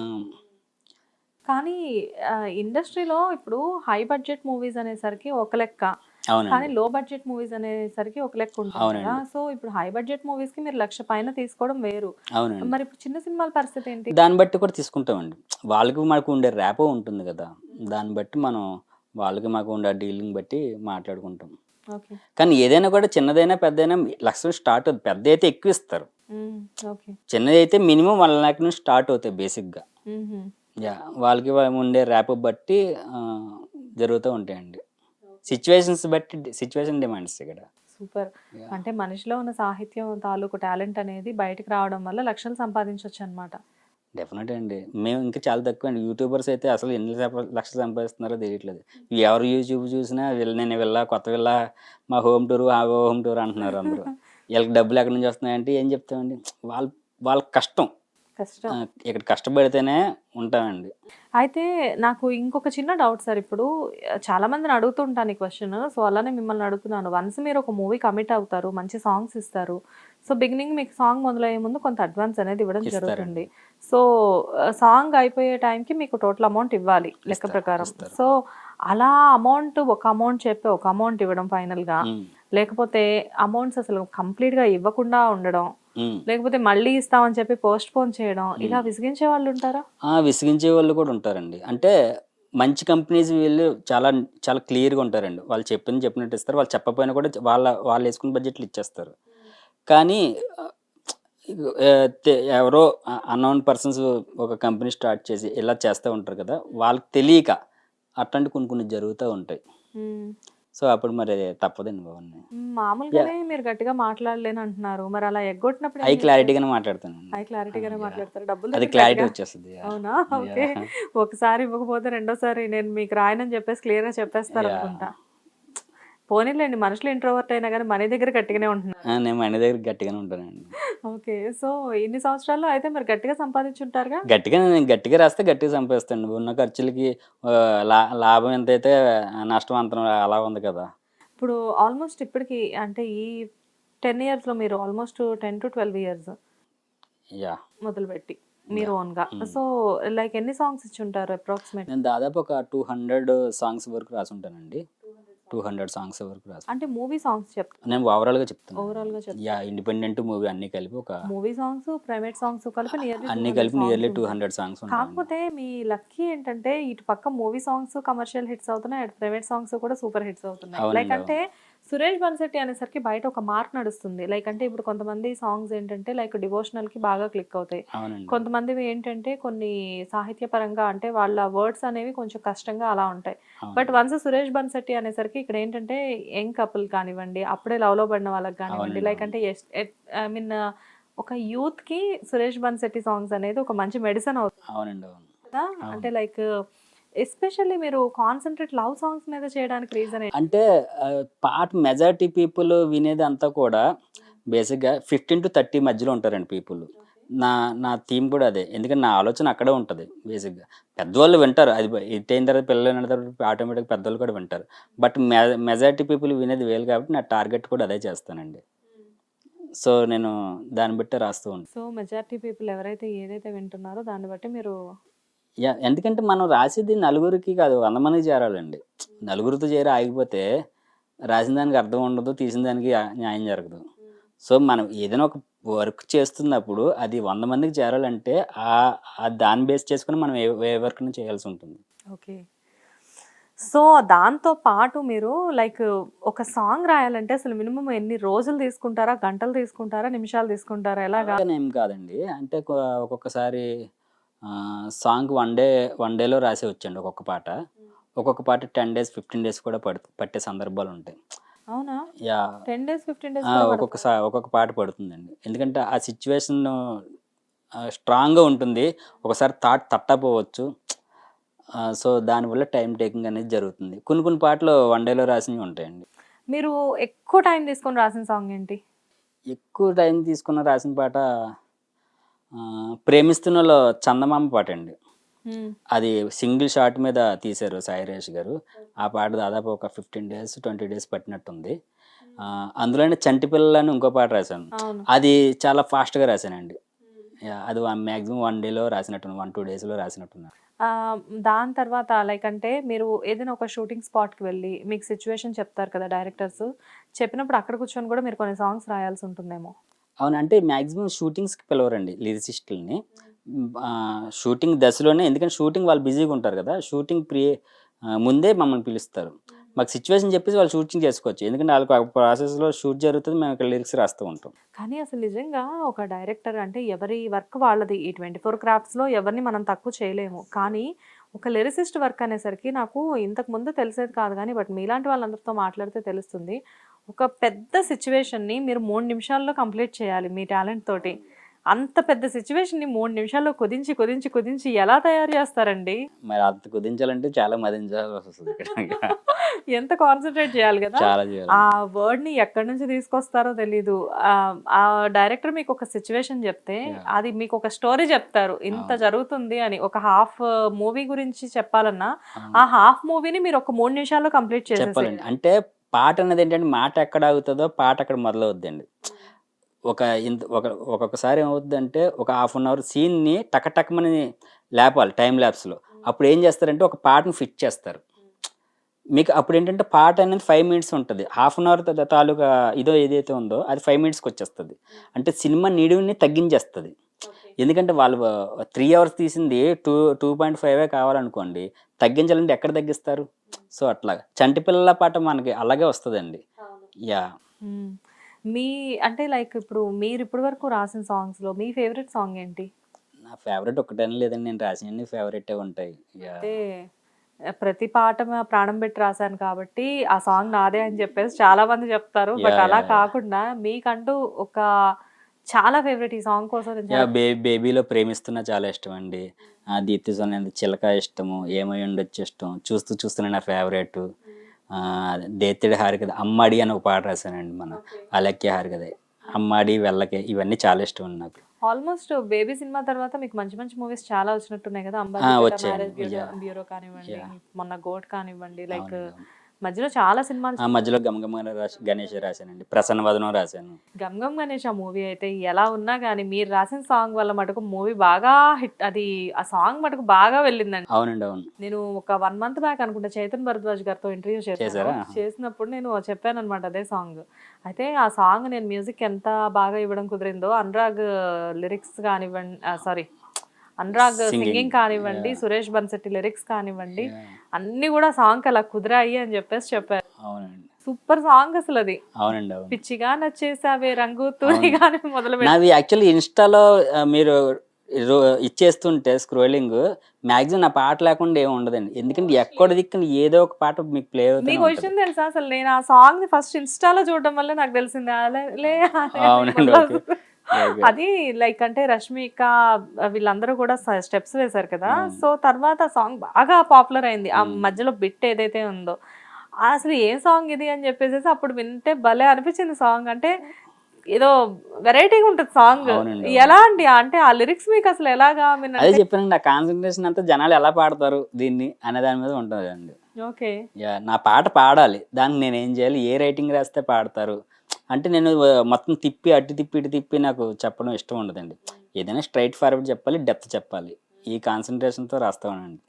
కానీ ఇండస్ట్రీలో ఇప్పుడు హై బడ్జెట్ మూవీస్ అనేసరికి ఒక లెక్క, కానీ అవునండి. లో బడ్జెట్ మూవీస్ అనేసరికి ఒక లెక్క ఉంటుంది కదా. అవునండి. సో ఇప్పుడు హై బడ్జెట్ మూవీస్ కి మీరు 1,00,000 పైన తీసుకోవడం వేరు. అవునండి, మరి ఇప్పుడు చిన్న సినిమాల పరిస్థితి ఏంటి? దాన్ని బట్టి కూడా తీసుకుంటామండి. వాళ్ళకి మాకు ఉండే ర్యాపో ఉంటుంది కదా, దాన్ని బట్టి మనం వాళ్ళకి మాకు ఉండే డీలింగ్ బట్టి మాట్లాడుకుంటాం. ఓకే. కానీ ఏదైనా కూడా చిన్నదైనా పెద్దదైనా 1,00,000 స్టార్ట్ అవుతుంది. పెద్ద అయితే ఎక్కువ ఇస్తారు, ఓకే. చిన్నది అయితే మినిమం 1 lakh నుంచి స్టార్ట్ అవుతాయి బేసిక్గా. యా వాళ్ళకి ఉండే ర్యాప్ బట్టి జరుగుతూ ఉంటాయండి. సిచ్యువేషన్ డిమాండ్స్ ఇక్కడ. సూపర్. Yeah. అంటే మనిషిలో ఉన్న సాహిత్యం తాలూకు టాలెంట్ అనేది బయటకు రావడం వల్ల లక్షలు సంపాదించవచ్చు అనమాట. డెఫినెట్ అండి. మేము ఇంకా చాలా తక్కువ అండి. యూట్యూబర్స్ అయితే అసలు ఎన్ని లక్షలు సంపాదిస్తున్నారో తెలియట్లేదు. ఎవరు యూట్యూబ్ చూసినా నేను వెళ్ళా, కొత్త వెళ్ళా, మా హోమ్ టూర్ ఆ హోమ్ టూర్ అంటున్నారు అందరూ. వీళ్ళకి డబ్బులు ఎక్కడి నుంచి వస్తున్నాయంటే ఏం చెప్తామండి, వాళ్ళ కష్టం. ఇక్కడ కష్టపడితేనే ఉంటామండి. అయితే నాకు ఇంకొక చిన్న డౌట్ సార్. ఇప్పుడు చాలా మందిని అడుగుతుంటాను ఈ క్వశ్చన్, సో అలానే మిమ్మల్ని అడుగుతున్నాను. వన్స్ మీరు ఒక మూవీ కమిట్ అవుతారు, మంచి సాంగ్స్ ఇస్తారు, సో బిగినింగ్ మీకు సాంగ్ మొదలయ్యే ముందు కొంత అడ్వాన్స్ అనేది ఇవ్వడం జరుగుతుంది. సో సాంగ్ అయిపోయే టైంకి మీకు టోటల్ అమౌంట్ ఇవ్వాలి లెక్క ప్రకారం. సో అలా ఒక అమౌంట్ చెప్పి ఒక అమౌంట్ ఇవ్వడం ఫైనల్గా, లేకపోతే అమౌంట్స్ అసలు కంప్లీట్గా ఇవ్వకుండా ఉండడం, లేకపోతే మళ్ళీ ఇస్తామని చెప్పి పోస్ట్ పోన్ చేయడం, ఇలా విసిగించే వాళ్ళు ఉంటారా? విసిగించే వాళ్ళు కూడా ఉంటారండి. అంటే మంచి కంపెనీస్ వీళ్ళు చాలా చాలా క్లియర్గా ఉంటారండి. వాళ్ళు చెప్పినట్టు ఇస్తారు, వాళ్ళు చెప్పకపోయినా కూడా వాళ్ళు వేసుకున్న బడ్జెట్లు ఇచ్చేస్తారు. కానీ ఎవరో అన్నోన్ పర్సన్స్ ఒక కంపెనీ స్టార్ట్ చేసి ఇలా చేస్తూ ఉంటారు కదా, వాళ్ళకి తెలియక అట్లాంటి కొన్ని జరుగుతూ ఉంటాయి. సో అప్పుడు మరి తప్పదండి బాగున్నాయి. మామూలుగానే మీరు గట్టిగా మాట్లాడలేని అంటున్నారు, మరి అలా ఎగ్గొట్టినప్పుడు హై క్లారిటీగానే మాట్లాడతాను. హై క్లారిటీగానే మాట్లాడతారు, డబ్బులు అది క్లారిటీ వచ్చేస్తుంది. అవునా? ఓకే. ఒకసారి ఇవ్వకపోతే రెండోసారి నేను మీకు రాయనని చెప్పేసి క్లియర్గా చెప్పేస్తారు అనుకుంటా. పోనీలేండి, మనుషులు ఇంట్రోవర్ట్ అయినా కానీ మనీ దగ్గర గట్టిగానే ఉంటున్నారు. నేను మనీ దగ్గర గట్టిగానే ఉంటానండి. ఓకే. సో ఇన్ని సంవత్సరాల్లో అయితే మరి గట్టిగా సంపాదించుంటారుగా? నేను గట్టిగా రాస్తే గట్టిగా సంపాదిస్తాను. ఉన్న ఖర్చులకి లాభం ఎంతైతే నష్టం అంత అలా ఉంది కదా. ఇప్పుడు ఆల్మోస్ట్ ఇప్పటికి అంటే ఈ 10 yearsలో మీరు ఆల్మోస్ట్ 10 to 12 years యా మొదలుపెట్టి మీరు ఓన్గా. సో లైక్ ఎన్ని సాంగ్స్ ఇచ్చి ఉంటారు అప్రాక్సిమేట్? నేను దాదాపు ఒక 200 సాంగ్స్ వరకు రాసి ఉంటానండి. 200 సాంగ్స్ వరకు రాసాను. అంటే మూవీ సాంగ్స్ చెప్తాను, నేను ఓవరాల్గా చెప్తున్నాను. ఓవరాల్గా చెప్తాను. యా, ఇండిపెండెంట్ మూవీ అన్నీ కలిపి ఒక మూవీ సాంగ్స్, ప్రైవేట్ సాంగ్స్ కలిపి అన్నీ కలిపి నియర్లీ 200 సాంగ్స్ ఉంటాయి. కాకపోతే మీ లక్కీ ఏంటంటే ఇటు పక్క మూవీ సాంగ్స్ కమర్షియల్ హిట్స్ అవుతున్నాయి, అటు ప్రైవేట్ సాంగ్స్ కూడా సూపర్ హిట్స్ అవుతున్నాయి. అవునండి, లైక్ అంటే సురేష్ బన్సెట్టి అనేసరికి బయట ఒక మార్క్ నడుస్తుంది. లైక్ అంటే ఇప్పుడు కొంతమంది సాంగ్స్ ఏంటంటే లైక్ డివోషనల్ కి బాగా క్లిక్ అవుతాయి, అవునండి. కొంతమంది ఏంటంటే కొన్ని సాహిత్యపరంగా అంటే వాళ్ళ వర్డ్స్ అనేవి కొంచెం కష్టంగా అలా ఉంటాయి. అవును. బట్ వన్స్ సురేష్ బన్సెట్టి అనేసరికి ఇక్కడ ఏంటంటే యంగ్ కపుల్ కానివ్వండి, అప్పుడే లవ్ లో పడిన వాళ్ళకి కానివ్వండి, అవునండి, లైక్ అంటే ఐ మీన్ ఒక యూత్ కి సురేష్ బన్సెట్టి సాంగ్స్ అనేది ఒక మంచి మెడిసిన్ అవుతుంది అవునండి, అవును. కదా. అంటే లైక్ ఎస్పెషల్లీ మీరు కాన్సన్ట్రేట్ లవ్ సాంగ్స్ మీద చేయడానికి రీజన్ ఏంటి? అంటే పాట మెజారిటీ పీపుల్ వినేది అంతా కూడా బేసిక్గా 15 to 30 మధ్యలో ఉంటారండి పీపుల్. నా నా థీమ్ కూడా అదే, ఎందుకంటే నా ఆలోచన అక్కడే ఉంటుంది బేసిక్గా. పెద్దవాళ్ళు వింటారు, అది హిట్ అయిన తర్వాత పిల్లలు అయిన తర్వాత ఆటోమేటిక్గా పెద్దవాళ్ళు కూడా వింటారు. బట్ మెజారిటీ పీపుల్ వినేది వేలు కాబట్టి నా టార్గెట్ కూడా అదే చేస్తానండి. సో నేను దాన్ని బట్టి రాస్తూ ఉంటాను. సో మెజారిటీ పీపుల్ ఎవరైతే ఏదైతే వింటున్నారో దాన్ని బట్టి మీరు యా, ఎందుకంటే మనం రాసేది నలుగురికి కాదు, 100 మందికి చేరాలండి. నలుగురితో చేరి ఆగిపోతే రాసిన దానికి అర్థం ఉండదు, తీసిన దానికి న్యాయం జరగదు. సో మనం ఏదైనా ఒక వర్క్ చేస్తున్నప్పుడు అది 100 మందికి చేరాలంటే దాన్ని బేస్ చేసుకుని మనం ఏ వర్క్ని చేయాల్సి ఉంటుంది. ఓకే. సో దాంతో పాటు మీరు లైక్ ఒక సాంగ్ రాయాలంటే అసలు మినిమం ఎన్ని రోజులు తీసుకుంటారా, గంటలు తీసుకుంటారా, నిమిషాలు తీసుకుంటారా, ఎలాగా? ఏం కాదండి, అంటే ఒక్కొక్కసారి సాంగ్ వన్ డేలో రాసి వచ్చండి ఒక్కొక్క పాట. ఒక్కొక్క పాట 10 days 15 days కూడా పట్టే సందర్భాలు ఉంటాయి. అవునా? యా, 10 days 15 days ఒక్కొక్క పాట పడుతుందండి. ఎందుకంటే ఆ సిచ్యువేషన్ స్ట్రాంగ్గా ఉంటుంది, ఒకసారి థాట్ తట్టపోవచ్చు. సో దానివల్ల టైం టేకింగ్ అనేది జరుగుతుంది. కొన్ని పాటలు 1 dayలో రాసినవి ఉంటాయండి. మీరు ఎక్కువ టైం తీసుకొని రాసిన సాంగ్ ఏంటి? ఎక్కువ టైం తీసుకున్న రాసిన పాట ప్రేమిస్తున్నలో చందమామ పాట అండి. అది సింగిల్ షాట్ మీద తీశారు సాయిరేష్ గారు. ఆ పాట దాదాపు ఒక 15 days 20 days పట్టినట్టుంది. అందులోనే చంటి పిల్లలని ఇంకో పాట రాశాను, అది చాలా ఫాస్ట్గా రాశానండి. అది మ్యాక్సిమం 1 dayలో రాసినట్టున్నాను, 1-2 daysలో రాసినట్టున్నాను. దాని తర్వాత లైక్ అంటే మీరు ఏదైనా ఒక షూటింగ్ స్పాట్కి వెళ్ళి మీకు సిచ్యువేషన్ చెప్తారు కదా డైరెక్టర్స్, చెప్పినప్పుడు అక్కడ కూర్చొని కూడా మీరు కొన్ని సాంగ్స్ రాయాల్సి ఉంటుందేమో. అవును, అంటే మ్యాక్సిమం షూటింగ్స్కి పిలవరండి లిరిసిస్టులని షూటింగ్ దశలోనే, ఎందుకంటే షూటింగ్ వాళ్ళు బిజీగా ఉంటారు కదా. షూటింగ్ ముందే మమ్మల్ని పిలుస్తారు, మాకు సిచ్యువేషన్ చెప్పేసి వాళ్ళు షూటింగ్ చేసుకోవచ్చు. ఎందుకంటే వాళ్ళకి ప్రాసెస్లో షూట్ జరుగుతుంది, మేము ఇక్కడ లిరిక్స్ రాస్తూ ఉంటాం. కానీ అసలు నిజంగా ఒక డైరెక్టర్ అంటే ఎవరి వర్క్ వాళ్ళది. ఈ 24 క్రాఫ్ట్స్లో ఎవరిని మనం తక్కువ చేయలేము. కానీ ఒక లిరిసిస్ట్ వర్క్ అనేసరికి నాకు ఇంతకు ముందు తెలిసేది కాదు, కానీ బట్ మీలాంటి వాళ్ళందరితో మాట్లాడితే తెలుస్తుంది. ఒక పెద్ద సిచ్యువేషన్ని మీరు 3 నిమిషాల్లో కంప్లీట్ చేయాలి మీ టాలెంట్ తోటి. అంత పెద్ద సిచ్యువేషన్ని 3 నిమిషాల్లో కుదించి ఎలా తయారు చేస్తారండి? మరి అంత కుదించాలంటే చాలా మదించాల్సి వస్తుంది. ఎంత కాన్సన్ట్రేట్ చేయాలి కదా. చాలా చేయాలి. ఆ వర్డ్ని ఎక్కడి నుంచి తీసుకొస్తారో తెలీదు. ఆ డైరెక్టర్ మీకు ఒక సిచ్యువేషన్ చెప్తే అది మీకు ఒక స్టోరీ చెప్తారు, ఇంత జరుగుతుంది అని. ఒక హాఫ్ మూవీ గురించి చెప్పాలన్నా ఆ హాఫ్ మూవీని మీరు ఒక 3 నిమిషాల్లో కంప్లీట్ చేసేయాలి. అంటే పాట అనేది ఏంటంటే మాట ఎక్కడ ఆగుతుందో పాట అక్కడ మొదలవుద్దండి. ఒక్కొక్కసారి ఏమవుతుందంటే ఒక 1/2 hour సీన్ని టకటకమని లేపాలి టైం ల్యాప్స్లో. అప్పుడు ఏం చేస్తారంటే ఒక పాటను ఫిట్ చేస్తారు మీకు. అప్పుడు ఏంటంటే పాట అనేది 5 minutes ఉంటుంది, 1/2 hour తాలూకా ఏదైతే ఉందో అది 5 minutesకి వచ్చేస్తుంది. అంటే సినిమా నిడివిని తగ్గించేస్తుంది. ఎందుకంటే వాళ్ళు 3 hours తీసింది 2.5 కావాలనుకోండి, తగ్గించాలంటే ఎక్కడ తగ్గిస్తారు? సో అట్లాగా చంటి పిల్లల పాట మనకి అలాగే వస్తుందండి. యా, మీ అంటే లైక్ ఇప్పుడు మీరు ఇప్పటి వరకు రాసిన సాంగ్స్లో మీ ఫేవరెట్ సాంగ్ ఏంటి? నా ఫేవరెట్ ఒకటని లేదండి, నేను రాసినవి ఫేవరెటే ఉంటాయి. అంటే ప్రతి పాట ప్రాణం పెట్టి రాశాను కాబట్టి ఆ సాంగ్ నాదే అని చెప్పేసి చాలా మంది చెప్తారు. బట్ అలా కాకుండా మీకంటూ ఒక చాలా ఫేవరెట్ ఈ సాంగ్ కోసం బేబీలో ప్రేమిస్తున్నా చాలా ఇష్టం అండి. దీప్తి సోనాలి చిలక ఇష్టము, ఏమై ఉండొచ్చు ఇష్టం, చూస్తూనే నా ఫేవరెట్. దేత్తడి హారికద అమ్మాడి అని ఒక పాట రాశానండి, మన అలక్య హారికదే అమ్మాడి వెళ్ళకే, ఇవన్నీ చాలా ఇష్టం అండి నాకు. ఆల్మోస్ట్ బేబీ సినిమా తర్వాత మీకు మంచి మంచి మూవీస్ చాలా వచ్చినట్టున్నాయి కదా. మ్యారేజ్ బ్యూరో కానివ్వండి, మొన్న గోట్ కానివ్వండి, లైక్ మధ్యలో చాలా సినిమాలు ఆ మధ్యలో గమగమ గణేష్ రాశానండి, ప్రసన్న వదనం రాశాను. గమ్ గమ్ గణేష్ ఆ మూవీ అయితే ఎలా ఉన్నా కానీ మీరు రాసిన సాంగ్ వల్ల మటుకు మూవీ బాగా హిట్, అది ఆ సాంగ్ మటుకు బాగా వెళ్ళిందండి. అవునండి, అవును. నేను ఒక 1 month బ్యాక్ అనుకుంటా చైతన్ భరద్వాజ్ గారితో ఇంటర్వ్యూ చేశారా? చేసినప్పుడు నేను చెప్పాను అనమాట అదే సాంగ్. అయితే ఆ సాంగ్ నేను మ్యూజిక్ ఎంత బాగా ఇవ్వడం కుదిరిందో, అనురాగ్ లిరిక్స్ కానివ్వండి, సారీ అనురాగ్ సింగింగ్ కానివ్వండి, సురేష్ బన్సెట్టి లిరిక్స్ కానివ్వండి, అన్ని కూడా సాంగ్ అలా కుదిరాయి అని చెప్పారు. అవునండి, సూపర్ సాంగ్ అసలు అది. అవునండి, అవును. పిచ్చిగా నచ్చేసావే రంగు తూరిగానే మొదలు నాది యాక్చువల్లీ ఇన్స్టాలో మీరు ఇచ్చేస్తుంటే స్క్రోలింగ్ మ్యాక్సిమం నా పాట లేకుండా ఏమి ఉండదండి. ఎందుకంటే ఎక్కడ దిక్కున ఏదో ఒక పాట మీకు ప్లే మీకు విషయం తెలుసా, అసలు నేను ఆ సాంగ్ ని ఫస్ట్ ఇన్స్టాలో చూడడం వల్ల నాకు తెలిసింది. అవునండి, ఓకే. అది లైక్ అంటే రష్మిక వీళ్ళందరూ కూడా స్టెప్స్ వేశారు కదా, సో తర్వాత సాంగ్ బాగా పాపులర్ అయింది. ఆ మధ్యలో బిట్ ఏదైతే ఉందో అసలు ఏం సాంగ్ ఇది అని చెప్పేసి అప్పుడు వింటే భలే అనిపించింది సాంగ్. అంటే ఏదో వెరైటీగా ఉంటుంది సాంగ్. ఎలా అండి అంటే ఆ లిరిక్స్ మీకు అసలు ఎలాగా? అదే చెప్పానండి, నా కాన్సన్ట్రేషన్ అంతా జనాలు ఎలా పాడతారు దీన్ని అనే దాని మీద ఉంటుంది అండి. ఓకే, నా పాట పాడాలి, దానికి నేను ఏం చేయాలి, ఏ రైటింగ్ రాస్తే పాడతారు అంటే నేను మొత్తం తిప్పి అటు తిప్పి ఇటు తిప్పి నాకు చెప్పడం ఇష్టం ఉండదండి. ఏదైనా స్ట్రైట్ ఫార్వర్డ్ చెప్పాలి, డెప్త్ చెప్పాలి, ఈ కాన్సన్ట్రేషన్తో రాస్తానండి.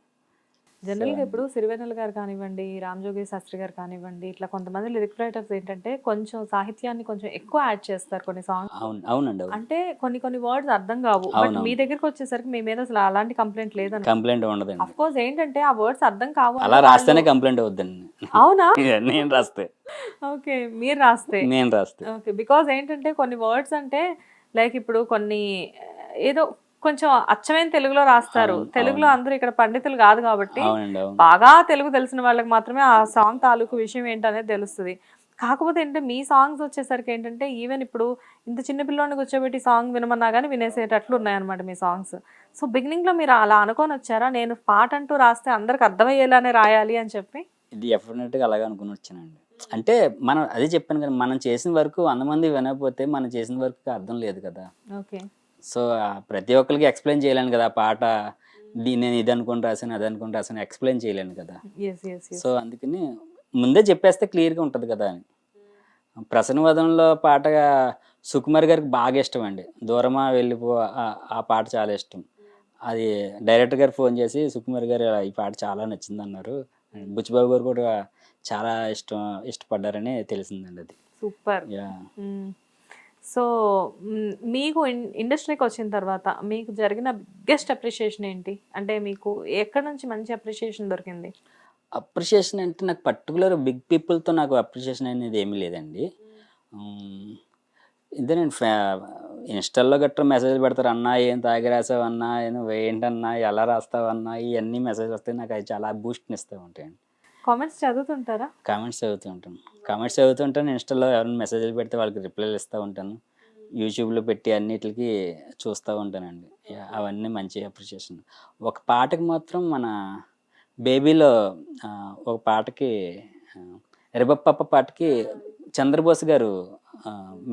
జనరల్గా ఇప్పుడు సిరివెన్నెల గారు కానివ్వండి, రామజోగి శాస్త్రి గారు కానివ్వండి, ఇట్లా కొంతమంది లిరిక్ రైటర్స్ ఏంటంటే కొంచెం సాహిత్యాన్ని కొంచెం ఎక్కువ యాడ్ చేస్తారు కొన్ని సాంగ్స్. అవునండి, అంటే కొన్ని వర్డ్స్ అర్థం కావు. బట్ మీ దగ్గరికి వచ్చేసరికి మీ మీద అసలు అలాంటి కంప్లైంట్ లేదని. కంప్లైంట్ ఉండదండి. అఫ్ కోర్స్ ఏంటంటే ఆ వర్డ్స్ అర్థం కావు, అలా రాస్తేనే కంప్లైంట్ అవుద్దండి. అవునా? నేను రాస్తే. ఓకే, మీరు రాస్తే. నేను రాస్తే. ఓకే, బికాజ్ ఏంటంటే కొన్ని వర్డ్స్ అంటే లైక్ ఇప్పుడు కొన్ని ఏదో కొంచెం అచ్చమైన తెలుగులో రాస్తారు. తెలుగులో అందరూ ఇక్కడ పండితులు కాదు కాబట్టి బాగా తెలుగు తెలిసిన వాళ్ళకి మాత్రమే ఆ సాంగ్ తాలూకు విషయం ఏంటనేది తెలుస్తుంది. కాకపోతే ఏంటంటే మీ సాంగ్స్ వచ్చేసరికి ఏంటంటే ఈవెన్ ఇప్పుడు ఇంత చిన్న పిల్లోని కూర్చోబెట్టి సాంగ్ వినమన్నా కానీ వినేసేటట్లు ఉన్నాయన్నమాట మీ సాంగ్స్. సో బిగినింగ్లో మీరు అలా అనుకొని వచ్చారా, నేను పాట అంటూ రాస్తే అందరికి అర్థమయ్యేలానే రాయాలి అని చెప్పి? డెఫినెట్గా అలాగే అనుకుని వచ్చానండి. అంటే మనం అదే చెప్పాను కదా, మనం చేసిన వరకు 100 మంది వినకపోతే మనం చేసిన వరకు అర్థం లేదు కదా. ఓకే, సో ప్రతి ఒక్కరికి ఎక్స్ప్లెయిన్ చేయలేను కదా, ఆ పాట నేను ఇది అనుకుని రాసాను అది అనుకుని రాసాను ఎక్స్ప్లెయిన్ చేయలేను కదా. సో అందుకని ముందే చెప్పేస్తే క్లియర్గా ఉంటుంది కదా అని. ప్రసన్నవదనంలో పాటగా సుకుమార్ గారికి బాగా ఇష్టం అండి, దూరమా వెళ్ళిపో ఆ పాట చాలా ఇష్టం. అది డైరెక్టర్ గారు ఫోన్ చేసి సుకుమార్ గారు ఈ పాట చాలా నచ్చింది అన్నారు, బుచ్చిబాబు గారు కూడా చాలా ఇష్టపడ్డారని తెలిసిందండి. అది సూపర్. సో మీకు ఇండస్ట్రీకి వచ్చిన తర్వాత మీకు జరిగిన బిగ్గెస్ట్ అప్రిషియేషన్ ఏంటి? అంటే మీకు ఎక్కడి నుంచి మంచి అప్రిషియేషన్ దొరికింది? అప్రిషియేషన్ అంటే నాకు పర్టికులర్ బిగ్ పీపుల్తో నాకు అప్రిషియేషన్ అనేది ఏమీ లేదండి. ఇదే నేను ఇన్స్టాల్లో గట్రా మెసేజ్ పెడతారు, అన్నా ఏం తాగి రాసావు అన్నా, ఏంటన్నా ఎలా రాస్తావు అన్నా, ఇవన్నీ మెసేజ్ వస్తాయి, నాకు అది చాలా బూస్ట్ని ఇస్తూ ఉంటాయండి. కామెంట్స్ చదువుతుంటారా? కామెంట్స్ చదువుతుంటాను. ఇన్స్టాలో ఎవరైనా మెసేజ్లు పెడితే వాళ్ళకి రిప్లైలు ఇస్తూ ఉంటాను. యూట్యూబ్లో పెట్టి అన్నిటికి చూస్తూ ఉంటానండి. అవన్నీ మంచి అప్రిషియేషన్. ఒక పాటకి మాత్రం మన బేబీలో ఒక పాటకి రెబప్ప పాటకి చంద్రబోస్ గారు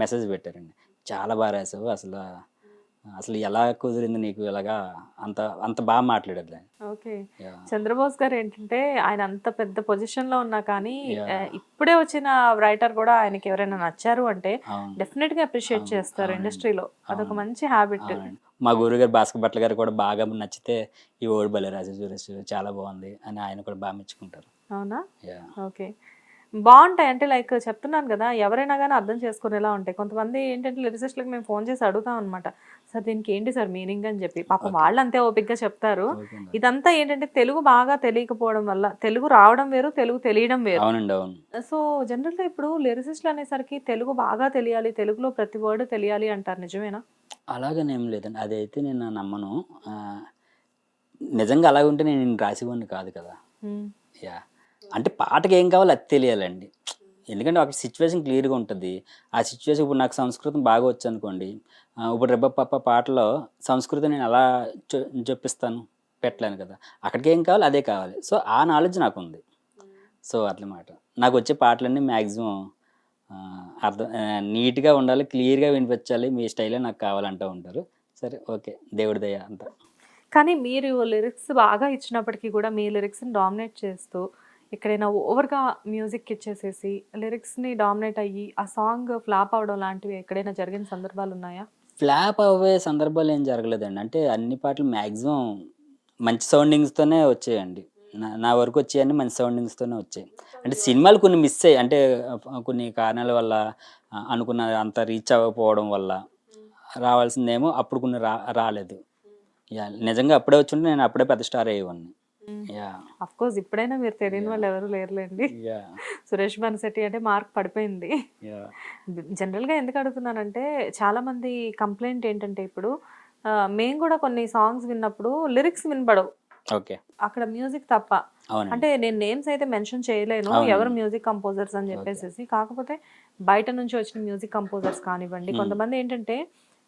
మెసేజ్ పెట్టారండి, చాలా బాగా రాసావు, అసలు ఎలా కుదిరింది నీకు, ఇలాగా అంత బాగా మాట్లాడారు. ఓకే, చంద్రబోస్ గారు ఏంటంటే ఆయన అంత పెద్ద పొజిషన్ లో ఉన్నా కానీ ఇప్పుడే వచ్చిన రైటర్ కూడా ఆయనకి ఎవరైనా నచ్చారు అంటే డెఫినెట్ గా అప్రిషియేట్ చేస్తారు ఇండస్ట్రీలో. అదొక మంచి హ్యాబిట్. మా గురుగారు భాస్కర్ భట్ల గారు కూడా బాగా నచ్చితే ఈ ఓడి బలే రాజు సురేష్ చాలా బాగుంది అని ఆయన కూడా బాగా మెచ్చుకుంటారు. అవునా? ఓకే, బాగుంటాయి. అంటే లైక్ చెప్తున్నాను కదా, ఎవరైనా కానీ అర్థం చేసుకునేలా ఉంటాయి. కొంతమంది ఏంటంటే లిరిసిస్ట్లకు మేము ఫోన్ చేసి అడుగుతాం అనమాట, సార్ దీనికి ఏంటి సార్ మీనింగ్ అని చెప్పి. పాపం వాళ్ళు అంతే ఓపిక్గా చెప్తారు. ఇదంతా ఏంటంటే తెలుగు బాగా తెలియకపోవడం వల్ల, తెలుగు రావడం వేరు, తెలుగు తెలియడం వేరు. సో జనరల్గా ఇప్పుడు లిరిసిస్ట్లు అనేసరికి తెలుగు బాగా తెలియాలి, తెలుగులో ప్రతి వర్డ్ తెలియాలి అంటారు, నిజమేనా? అలాగనేం లేదండి, అదైతే నేను నమ్మను. నిజంగా అలాగ ఉంటే నేను రాసేవాడిని కాదు కదా. అంటే పాటకి ఏం కావాలో అది తెలియాలండి. ఎందుకంటే ఒక సిచ్యువేషన్ క్లియర్గా ఉంటుంది. ఆ సిచ్యువేషన్ ఇప్పుడు నాకు సంస్కృతం బాగా వచ్చు అనుకోండి, ఇప్పుడు రెబ్బప్ప పాటలో సంస్కృతం నేను ఎలా చెప్పిస్తాను, పెట్టలేను కదా. అక్కడికి ఏం కావాలి అదే కావాలి. సో ఆ నాలెడ్జ్ నాకు ఉంది. సో అట్లమాట నాకు వచ్చే పాటలన్నీ మ్యాక్సిమం నీట్గా ఉండాలి, క్లియర్గా వినిపించాలి, మీ స్టైలే నాకు కావాలంటూ ఉంటారు. సరే ఓకే, దేవుడి దయ అంతా. కానీ మీరు లిరిక్స్ బాగా ఇచ్చినప్పటికీ కూడా మీ లిరిక్స్ని డామినేట్ చేస్తూ ఎక్కడైనా ఓవర్‌గా మ్యూజిక్ ఇచ్చేసేసి లిరిక్స్‌ని డామినేట్ అయ్యి ఆ సాంగ్ ఫ్లాప్ అవ్వడం లాంటివి ఎక్కడైనా జరిగిన సందర్భాలున్నాయా? ఫ్లాప్ అవ్వే సందర్భాలు ఏం జరగలేదండి. అంటే అన్ని పాటలు మాక్సిమం మంచి సౌండింగ్స్‌తోనే వచ్చాయండి. నా వరకు వచ్చేయన్నీ మంచి సౌండింగ్స్‌తోనే వచ్చాయి. అంటే సినిమాలు కొన్ని మిస్ అయ్యాయి. అంటే కొన్ని కారణాల వల్ల అనుకున్న అంత రీచ్ అవ్వకపోవడం వల్ల రావాల్సిందేమో అప్పుడు కొన్ని రాలేదు. యాహ్! నిజంగా అప్పుడే వచ్చుంటే నేను అప్పుడే పెద్ద స్టార్ అయ్యేవాడిని. హ్మ్. యాహ్! ఆఫ్‌కోర్స్ ఇప్పుడైనా మీరు తెలియని యాహ్! వాళ్ళు ఎవరు లేరులెండి. యాహ్! సురేష్ బన్సెట్టి అంటే మార్క్ పడిపోయింది. యాహ్! జనరల్‌గా ఎందుకు అడుగుతున్నానంటే చాలామంది కంప్లెయింట్ ఏంటంటే ఇప్పుడు మేము కూడా కొన్ని సాంగ్స్ విన్నప్పుడు లిరిక్స్ వినబడవు. ఓకే. అక్కడ మ్యూజిక్ తప్ప. అవునండి. అంటే నేను నేమ్స్ అయితే మెన్షన్ చేయలేను. ఎవరు అవునండి. మ్యూజిక్ కంపోజర్స్ అని ఓకే. చెప్పేసేసి. కాకపోతే బయట నుంచి వచ్చిన మ్యూజిక్ కంపోజర్స్ కానివ్వండి, హ్మ్. కొంతమంది ఏంటంటే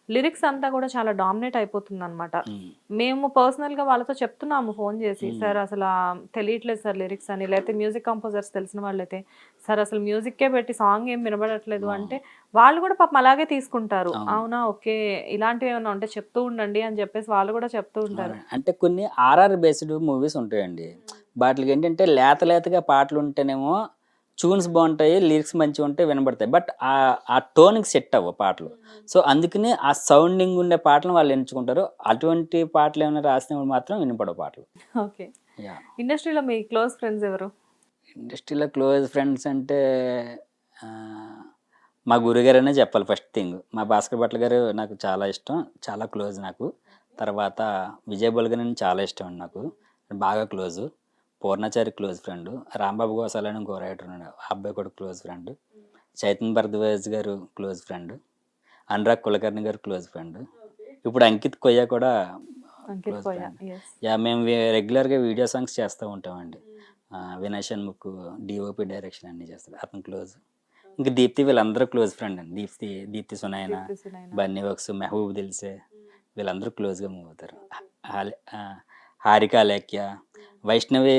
లిరిక్స్ అంతా కూడా చాలా డామినేట్ అయిపోతుందన్నమాట. హ్మ్. మేము పర్సనల్‌గా వాళ్ళతో చెప్తున్నాము ఫోన్ చేసి, హ్మ్. "సార్ అసలా తెలియట్లేదు సార్ లిరిక్స్" అని. లేకపోతే మ్యూజిక్ కంపోజర్స్ తెలిసిన వాళ్ళైతే, "సార్ అసలు మ్యూజిక్కే పెట్టి సాంగ్ ఏం వినబడట్లేదు" ఆ! అంటే వాళ్ళు కూడా పాపం అలాగే తీసుకుంటారు. అవును. అవునా! ఓకే. ఇలాంటివి ఏమైనా ఉంటే చెప్తూ ఉండండి అని చెప్పేసి వాళ్ళు కూడా చెప్తూ ఉంటారు. అవునండి. అంటే కొన్ని ఆర్ఆర్ బేస్డ్ మూవీస్ ఉంటాయండి. వాటిలికేంటంటే లేత లేతగా పాటలుంటేనేమో ట్యూన్స్ బావుంటాయి. లిరిక్స్ మంచిగుంటాయి వినబడతాయి. బట్ ఆ టోన్‌కి సెట్ అవ్వవు పాటలు. సో, అందుకని ఆ సౌండింగ్ ఉండే పాటలను వాళ్ళు ఎంచుకుంటారు. అటువంటి పాటలేమైనా రాసినప్పుడు మాత్రం వినపడవు పాటలు. ఓకే. యాహ్! ఇండస్ట్రీలో మీ క్లోజ్ ఫ్రెండ్స్ ఎవరు? ఇండస్ట్రీలో క్లోజ్ ఫ్రెండ్స్ అంటే ఆహ్, మా గురుగారనే చెప్పాలి ఫస్ట్ థింగ్. మా భాస్కర్ భట్ల గారు నాకు చాలా ఇష్టం. చాలా క్లోజ్ నాకు. తర్వాత విజయ్ బుల్గన్ చాలా ఇష్టం అండి నాకు. బాగా close. Purnachari close friend. Rambabu Gosala అని ఇంకో రైటర్ ఉన్నాడు. ఆ అబ్బాయి కూడా క్లోజ్ ఫ్రెండ్. చైతన్య భరద్వాజ్ గారు క్లోజ్ ఫ్రెండ్. అనురాగ్ కులకర్ణి గారు క్లోజ్ ఫ్రెండ్. ఇప్పుడు అంకిత్ కొయ్య కూడా అంకిత్ క్లోజ్ కోయ. ఫ్రెండ్. యెస్. యాహ్! మేము రెగ్యులర్‌గా వీడియో సాంగ్స్ చేస్తూ ఉంటామండి. వినయ్ షణ్ముఖ్ డీఓపీ డైరెక్షన్ అన్నీ చేస్తాడు. అతను క్లోజ్. ఇంక దీప్తి వీళ్ళందరూ క్లోజ్ ఫ్రెండ్ అండి. దీప్తి సునయన, దీప్తి సునైన. బన్నీ వక్స్, మెహబూబ్ దిల్సే వీళ్ళందరూ క్లోజ్‌గా మూవ్ అవుతారు. హారిక లేఖ్య, వైష్ణవి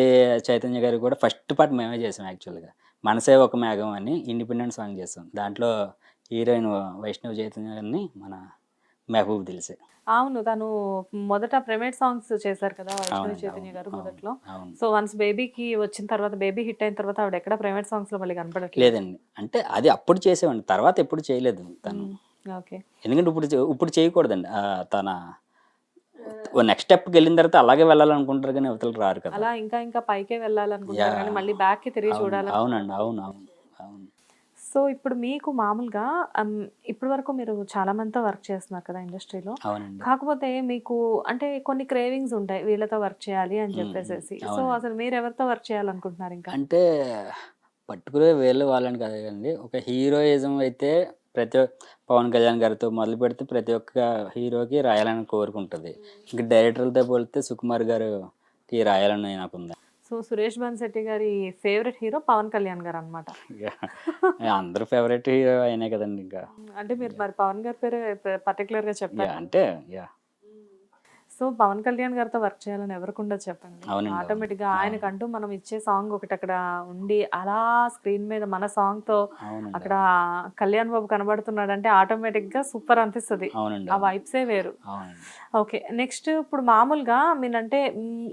చైతన్య గారు కూడా ఫస్ట్ పార్ట్ మేమే చేసాం యాక్చువల్‌గా. 'మనసే ఒక మేఘం' అని ఇండిపెండెంట్ సాంగ్ చేసాం. దాంట్లో హీరోయిన్ వైష్ణవి చైతన్య గారిని మన మెహబూబ్ దిల్సే. అవును. తను మొదట ప్రైవేట్ సాంగ్స్ చేశారు కదా! వైష్ణవి అవునండి. చైతన్య అవును. గారు అవును. మొదట్లో. అవును. సో, వన్స్ బేబీకి వచ్చిన తర్వాత బేబీ హిట్ అయిన తర్వాత ఆవిడ ఎక్కడ ప్రైవేట్ సాంగ్స్‌లో మళ్ళీ కనపడట్లేదు. లేదండి. అంటే అది అప్పుడు చేసామండి. తర్వాత ఎప్పుడు చేయలేదు తను. హ్మ్. ఓకే. ఎందుకంటే ఇప్పుడు చేయకూడదండి. తన ఓ నెక్స్ట్ స్టెప్‌కెళ్ళిన తర్వాత అలాగే వెళ్ళాలనుకుంటారు గానీ అవతలకి రారు కదా! అలా ఇంకా ఇంకా పైకే వెళ్ళాలనుకుంటారు గానీ యాహ్! మళ్ళీ బ్యాక్‌కి తిరిగి అవును. చూడాలని అవునండి. అవును. అవును. అవును. సో, ఇప్పుడు మీకు మామూలుగా ఇప్పటి వరకు మీరు చాలా మందితో వర్క్ చేస్తున్నారు కదా ఇండస్ట్రీలో. అవునండి. కాకపోతే మీకు అంటే కొన్ని క్రేవింగ్స్ ఉంటాయి. వీళ్ళతో వర్క్ చేయాలి అని హ్మ్. హ్మ్. చెప్పేసేసి. సో, అవునండి. అసలు మీరెవరితో వర్క్ చేయాలనుకుంటున్నారు ఇంకా? అంటే పర్టిక్యులర్‌గా వీళ్ళు వాళ్ళని కాదు కదండీ. ఒక హీరోయిజం అయితే ప్రతి 'పవన్ కళ్యాణ్' గారితో మొదలుపెడితే ప్రతి ఒక్క హీరోకి రాయాలని కోరిక ఉంటది. ఇంక డైరెక్టర్లతో పోలిస్తే 'సుకుమార్' గారికి రాయాలని నాకుంది. సో, 'సురేష్ బన్సెట్టి' గారి ఫేవరెట్ హీరో 'పవన్ కళ్యాణ్' గారనమాట. అందరి ఫేవరెట్ హీరో ఆయనే కదండీ ఇంకా. అంటే మీరు మరి 'పవన్' గారి పేరే పర్టిక్యులర్‌గా చెప్పారా? అంటే యాహ్! సో, 'పవన్ కళ్యాణ్' గారితో వర్క్ చేయాలని ఎవరికుండదు చెప్పండి. అవునండి. అవును. ఆటోమేటిక్‌గా అవును. ఆయనకంటూ మనం ఇచ్చే సాంగ్ ఒకటక్కడ ఉండి, అలా స్క్రీన్ మీద మన సాంగ్‌తో అవునండి. అక్కడ కళ్యాణ్ బాబు కనబడుతున్నాడంటే ఆటోమేటిక్‌గా సూపర్ అనిపిస్తది. అవునండి. ఆ అవును. వైబ్సే వేరు. అవునండి. ఓకే. నెక్స్ట్ ఇప్పుడు మామూలుగా మీరంటే